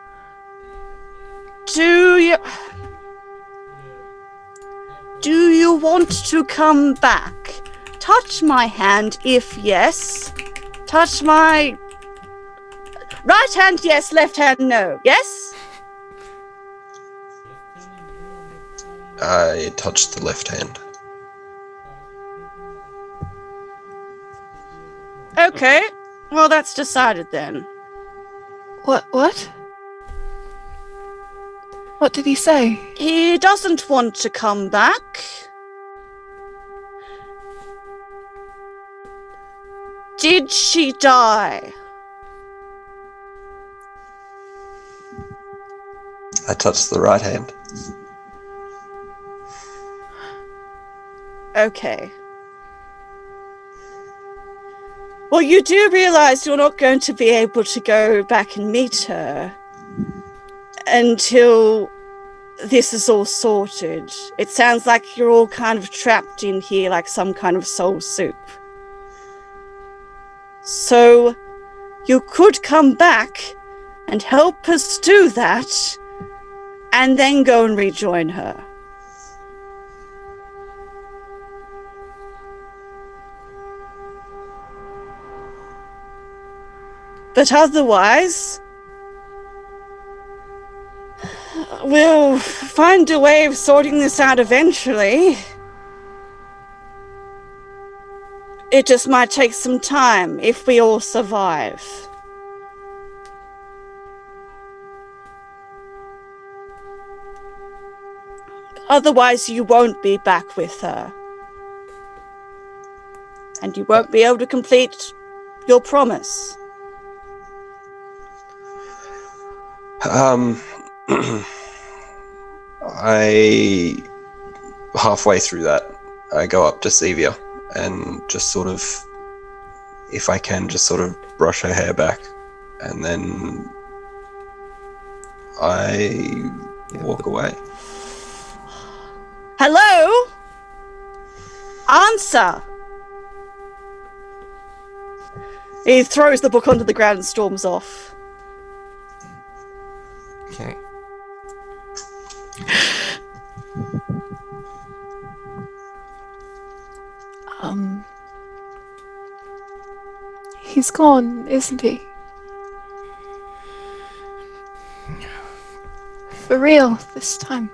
B: Do you want to come back? Touch my hand if yes. Touch my right hand yes, left hand no. Yes?
F: I touched the left hand.
B: Okay. Well, that's decided then.
C: What? What did he say?
B: He doesn't want to come back. Did she die?
F: I touched the right hand.
B: Okay. Well, you do realize you're not going to be able to go back and meet her until this is all sorted. It sounds like you're all kind of trapped in here like some kind of soul soup. So, you could come back and help us do that, and then go and rejoin her. But otherwise, we'll find a way of sorting this out eventually. It just might take some time if we all survive. Otherwise, you won't be back with her. And you won't be able to complete your promise.
F: I halfway through that, I go up to Sevia and just sort of, if I can, just sort of brush her hair back, and then I walk away.
B: Hello? Answer! He throws the book onto the ground and storms off.
A: Okay.
C: He's gone, isn't he? For real, this time.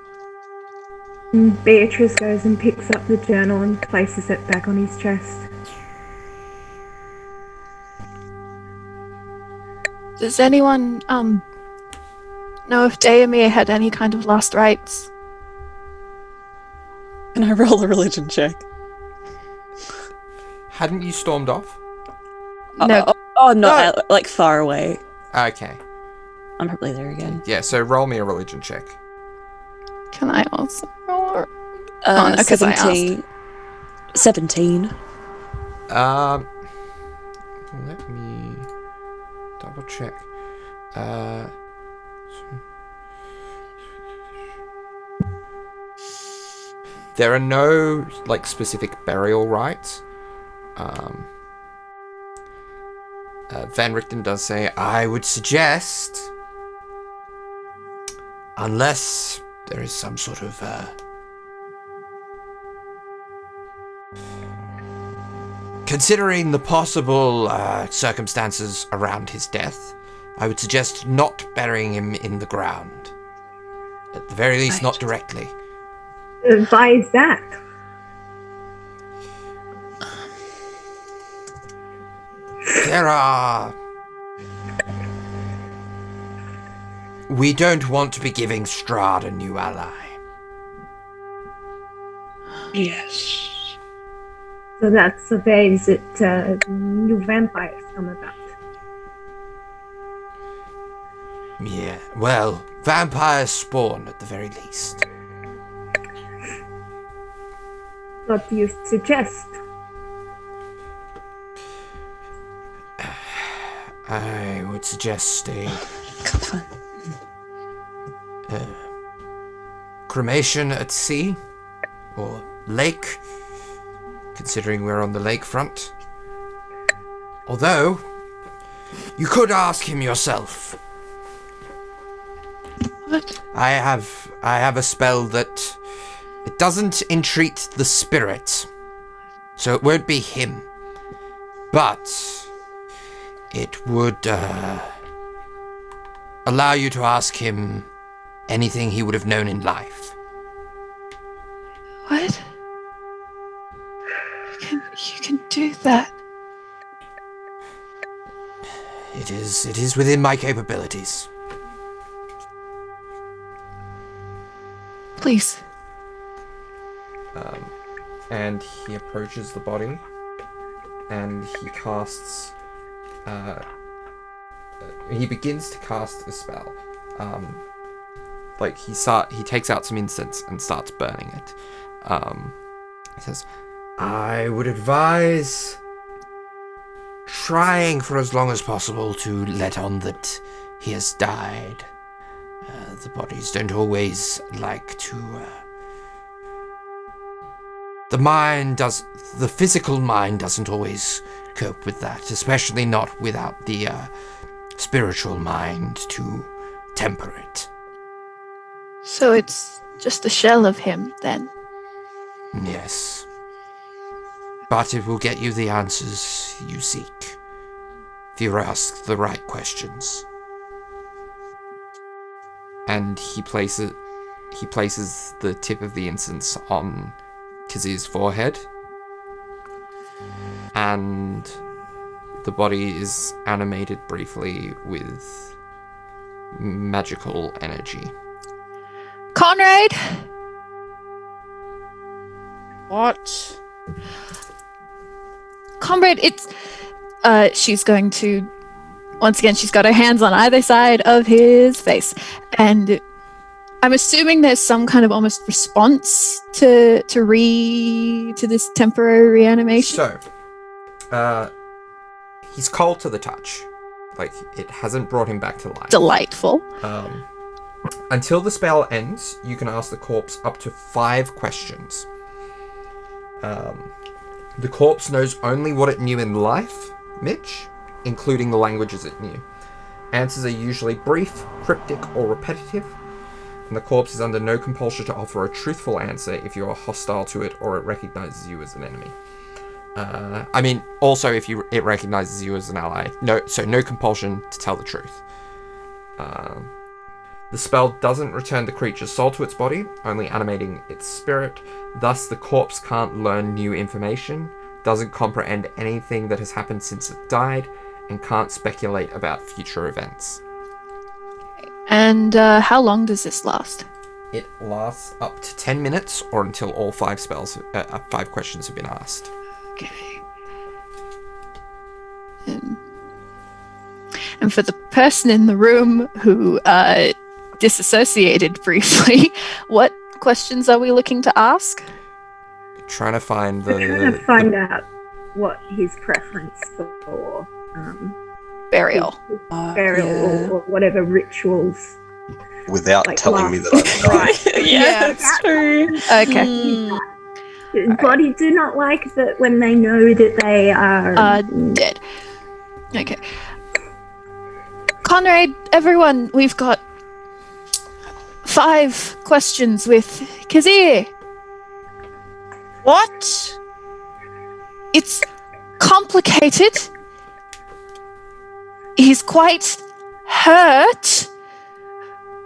D: Beatrice goes and picks up the journal and places it back on his chest.
C: Does anyone, know if Daemir had any kind of last rites?
E: Can I roll a religion check?
A: Hadn't you stormed off?
C: No.
E: Not like far away.
A: Okay.
E: I'm probably there again.
A: Yeah, so roll me a religion check.
C: Can I also roll? Oh, no, 'cause I asked.
E: 17.
A: Let me double check. There are no like specific burial rites. Van Richten does say, I would suggest, unless there is some sort of considering the possible circumstances around his death, I would suggest not burying him in the ground. At the very least, not directly.
D: Why is that?
A: We don't want to be giving Strahd a new ally.
E: Yes.
D: So that's the way that new vampires come about.
A: Yeah, well, vampires spawn at the very least.
D: What do you suggest?
A: I would suggest a cremation at sea or lake, considering we're on the lakefront. Although, you could ask him yourself.
C: What?
A: I have a spell that it doesn't entreat the spirit, so it won't be him. But it would allow you to ask him anything he would have known in life.
C: What? You can do that.
A: It is within my capabilities.
C: Please.
A: And he approaches the body, and he casts. He begins to cast a spell. He takes out some incense and starts burning it. He says, "I would advise trying for as long as possible to let on that he has died. The bodies don't always like to. The physical mind doesn't always cope with that, especially not without the spiritual mind to temper it."
C: So it's just a shell of him, then?
A: Yes. But it will get you the answers you seek, if you ask the right questions. And he places the tip of the incense on Kazir's forehead, and the body is animated briefly with magical energy.
C: Conrad!
B: What?
C: Comrade, it's... she's going to... Once again, she's got her hands on either side of his face. And I'm assuming there's some kind of almost response to this temporary reanimation.
A: So, he's cold to the touch. Like, it hasn't brought him back to life.
C: Delightful.
A: Until the spell ends, you can ask the corpse up to 5 questions. The corpse knows only what it knew in life, Mitch, including the languages it knew. Answers are usually brief, cryptic, or repetitive, and the corpse is under no compulsion to offer a truthful answer if you are hostile to it or it recognizes you as an enemy. Also if it recognizes you as an ally. No compulsion to tell the truth. The spell doesn't return the creature's soul to its body, only animating its spirit. Thus, the corpse can't learn new information, doesn't comprehend anything that has happened since it died, and can't speculate about future events.
C: And how long does this last?
A: It lasts up to 10 minutes, or until all 5 questions have been asked.
C: Okay. And for the person in the room who disassociated briefly, what questions are we looking to ask?
A: Trying to find
D: Trying to find out what his preference for
C: burial.
D: Or whatever rituals.
F: Without telling me that I'm right.
B: Yeah, that's true.
C: Okay.
D: Body do not like that when they know that they are
C: Dead. Okay. Conrad, everyone, we've got 5 questions with Kazir.
B: What?
C: It's complicated. He's quite hurt.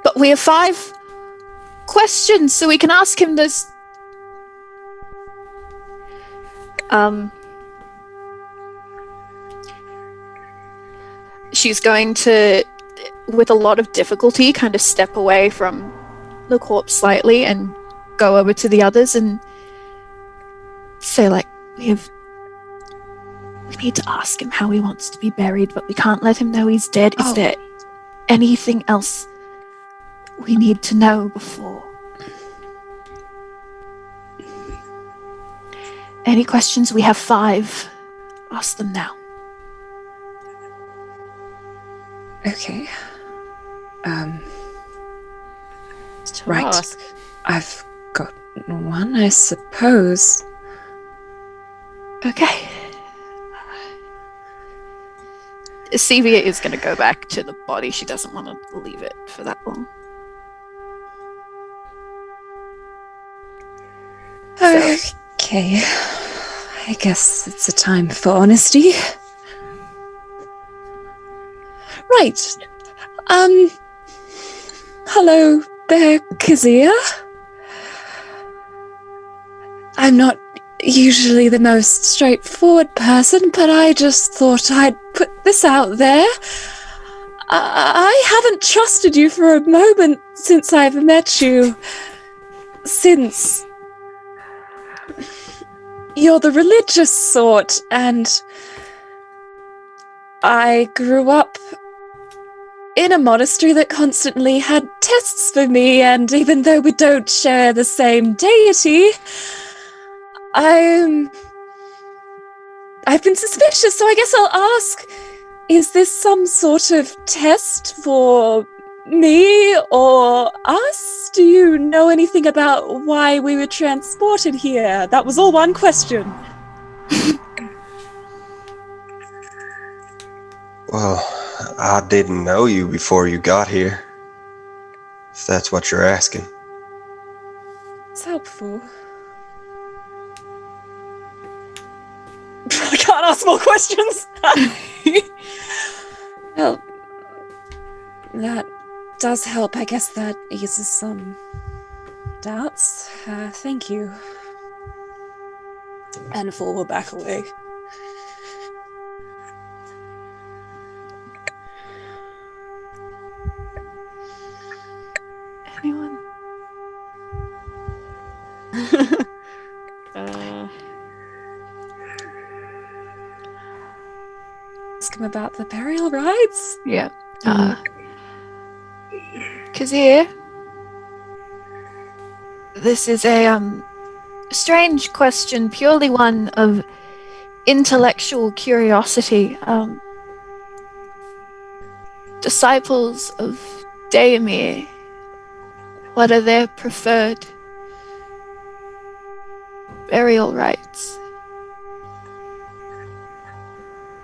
C: But we have 5 questions, so we can ask him this. She's going to, with a lot of difficulty, kind of step away from the corpse slightly and go over to the others and say, like, we need to ask him how he wants to be buried, but we can't let him know he's dead. Is there anything else we need to know before? Any questions? We have 5. Ask them now.
E: Okay.
G: To
E: Right.
G: ask.
E: I've got one, I suppose.
C: Okay. Sevia is going to go back to the body. She doesn't want to leave it for that long.
E: Okay. I guess it's a time for honesty. Right. Hello there, Kazia. I'm not usually the most straightforward person, but I just thought I'd put this out there. I haven't trusted you for a moment since I've met you. Since you're the religious sort, and I grew up in a monastery that constantly had tests for me, and even though we don't share the same deity, I've been suspicious, so I guess I'll ask, is this some sort of test for me or us? Do you know anything about why we were transported here? That was all one question.
F: Well, I didn't know you before you got here. If that's what you're asking.
E: It's helpful. I can't ask more questions. Well, that does help. I guess that eases some doubts. Thank you. And Four will back away.
C: Anyone?
E: Ask him about the burial rites.
C: Yeah. Kazir, this is a strange question, purely one of intellectual curiosity. Disciples of Daemir, what are their preferred burial rites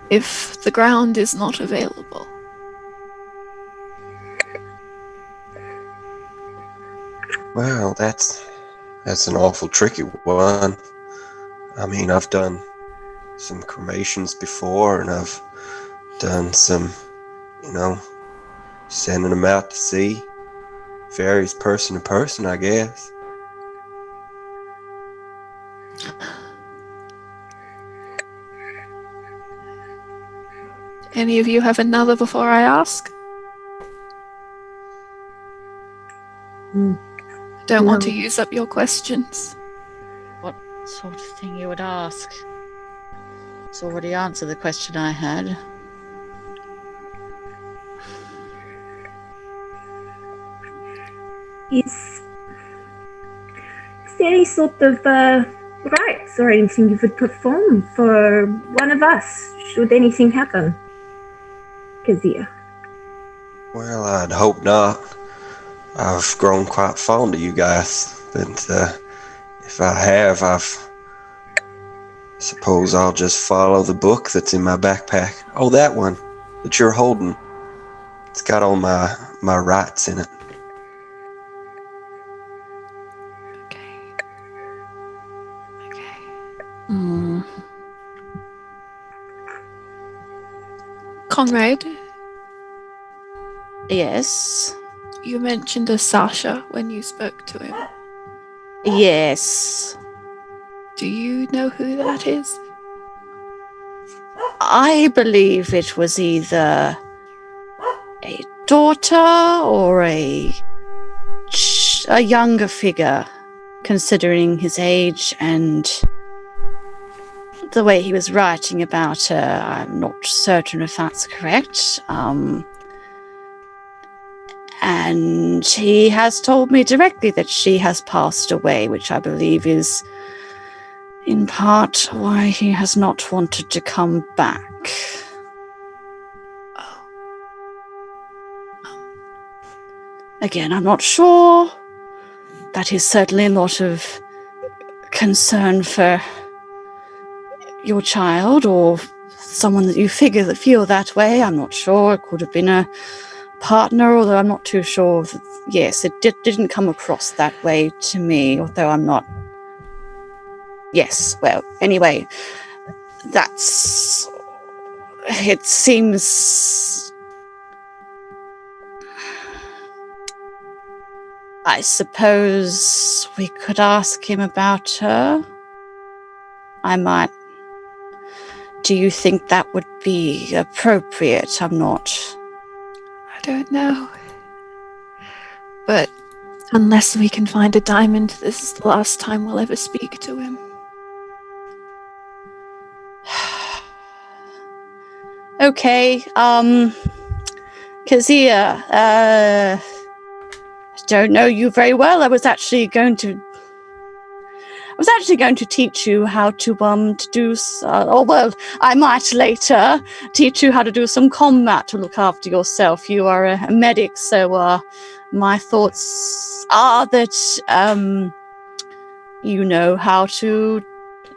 C: if the ground is not available?
F: Well, that's an awful tricky one. I mean, I've done some cremations before, and I've done some, sending them out to sea. Varies person to person, I guess.
C: Any of you have another before I ask? Don't want to use up your questions.
G: What sort of thing you would ask? It's already answered the question I had.
D: Is there any sort of rites or anything you would perform for one of us should anything happen? Kazia.
F: Well, I'd hope not. I've grown quite fond of you guys, but if I have, I've Suppose I'll just follow the book that's in my backpack. Oh, that one that you're holding. It's got all my rights in it.
C: Okay. Conrad,
G: Yes.
C: you mentioned a Sasha when you spoke to him.
G: Yes.
C: Do you know who that is?
G: I believe it was either a daughter or a younger figure, considering his age and the way he was writing about her. I'm not certain if that's correct. And he has told me directly that she has passed away, which I believe is in part why he has not wanted to come back. Again, I'm not sure. That is certainly a lot of concern for your child or someone that you feel that way. I'm not sure. It could have been a partner, although I'm not too sure. Yes, it didn't come across that way to me, although I'm not. Yes, well, anyway, it seems. I suppose we could ask him about her. I might. Do you think that would be appropriate? I'm not.
C: I don't know. But unless we can find a diamond, this is the last time we'll ever speak to him.
G: Okay, Kazia, I don't know you very well. I was actually going to teach you how to do. I might later teach you how to do some combat to look after yourself. You are a medic, so my thoughts are that you know how to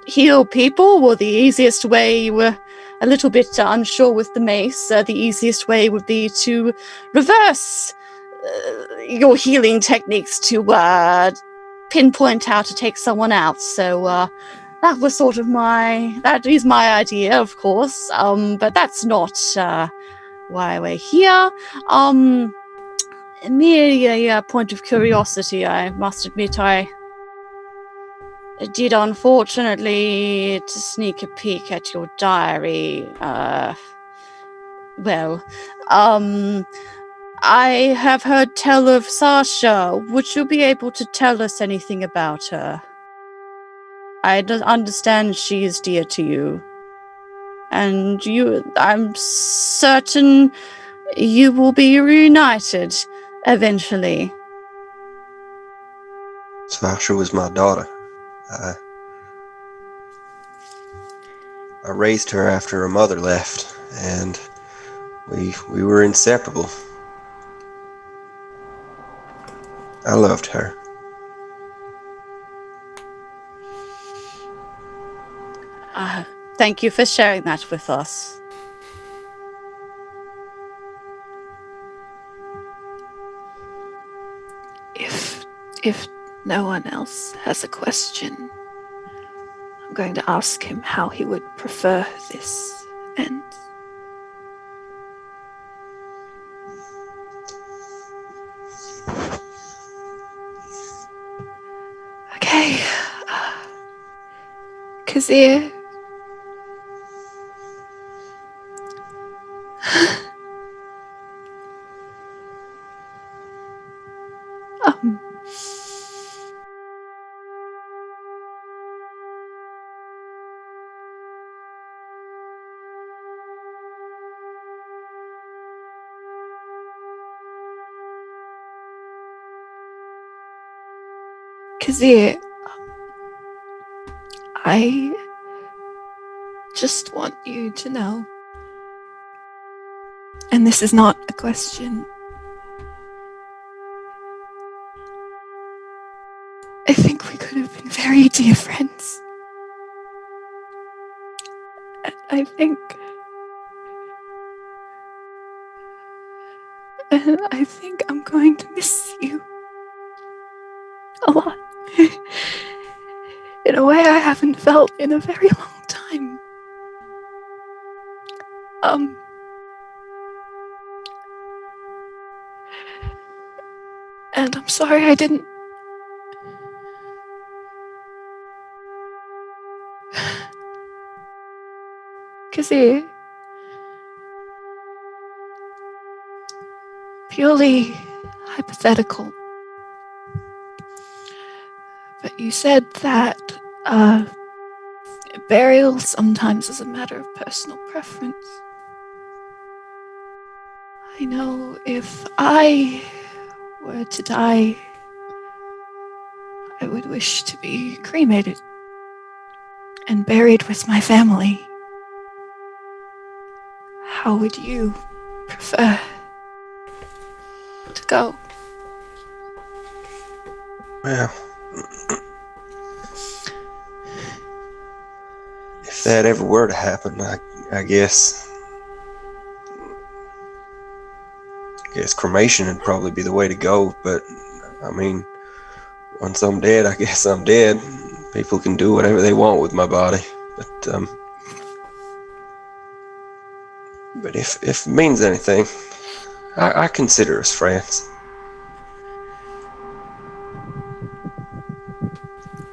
G: heal people. Well, the easiest way, you were a little bit unsure with the mace. The easiest way would be to reverse your healing techniques to pinpoint how to take someone out. So that is my idea, of course. But that's not why we're here. Merely a point of curiosity, I must admit. I did unfortunately to sneak a peek at your diary. I have heard tell of Sasha. Would you be able to tell us anything about her? I understand she is dear to you. And I'm certain you will be reunited eventually.
F: Sasha was my daughter. I raised her after her mother left, and we were inseparable. I loved her.
G: Thank you for sharing that with us.
C: If no one else has a question, I'm going to ask him how he would prefer this ends. Okay. Kazir. Kazir, I just want you to know, and this is not a question, I think we could have been very dear friends. I think I'm going to miss you a lot. In a way I haven't felt in a very long time. And I'm sorry I didn't. Kizzy. Purely hypothetical. But you said that burial sometimes is a matter of personal preference. I know if I were to die, I would wish to be cremated and buried with my family. How would you prefer to go?
F: Well, if that ever were to happen, I guess cremation would probably be the way to go. But I mean, once I'm dead, I guess I'm dead. People can do whatever they want with my body. But if it means anything, I consider us friends.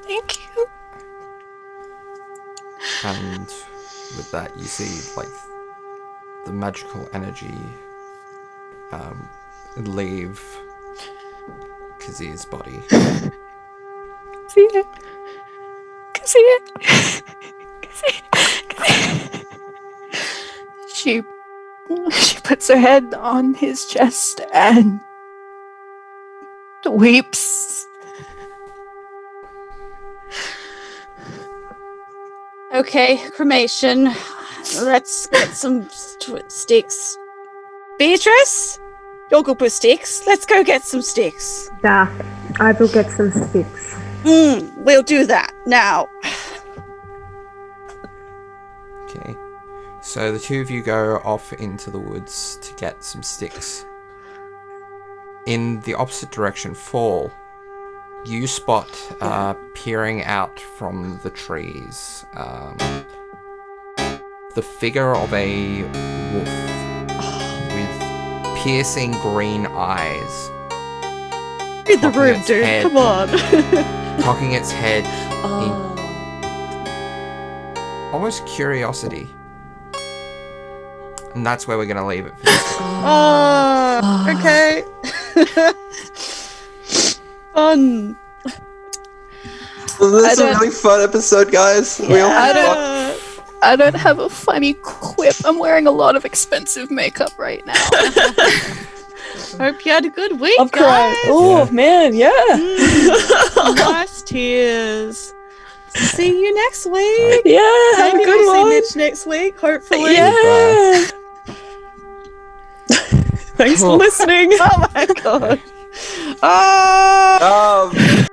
C: Thank you.
A: And with that, you see, like, the magical energy leave Kazir's body.
C: She puts her head on his chest and weeps.
G: Okay, cremation. Let's get some sticks. Beatrice, you're good with sticks. Let's go get some sticks.
D: Yeah, I will get some sticks.
G: We'll do that now.
A: Okay. So the two of you go off into the woods to get some sticks. In the opposite direction, Fall, you spot, peering out from the trees, the figure of a wolf with piercing green eyes.
G: Read the room, dude.
A: Head,
G: Come on.
A: cocking its head in almost curiosity. And that's where we're going to leave it for this week.
G: Okay. Fun.
F: Well, this is a really fun episode, guys. We all had fun.
C: I don't have a funny quip. I'm wearing a lot of expensive makeup right now.
G: Hope you had a good week,
E: I'm
G: guys.
E: crying. Oh, man, yeah.
G: Nice tears. See you next week.
E: Yeah, have
G: Maybe
E: a good
G: we'll
E: one.
G: see Mitch next week, hopefully.
E: Yeah. Thanks for listening.
G: Oh my god.
F: Oh.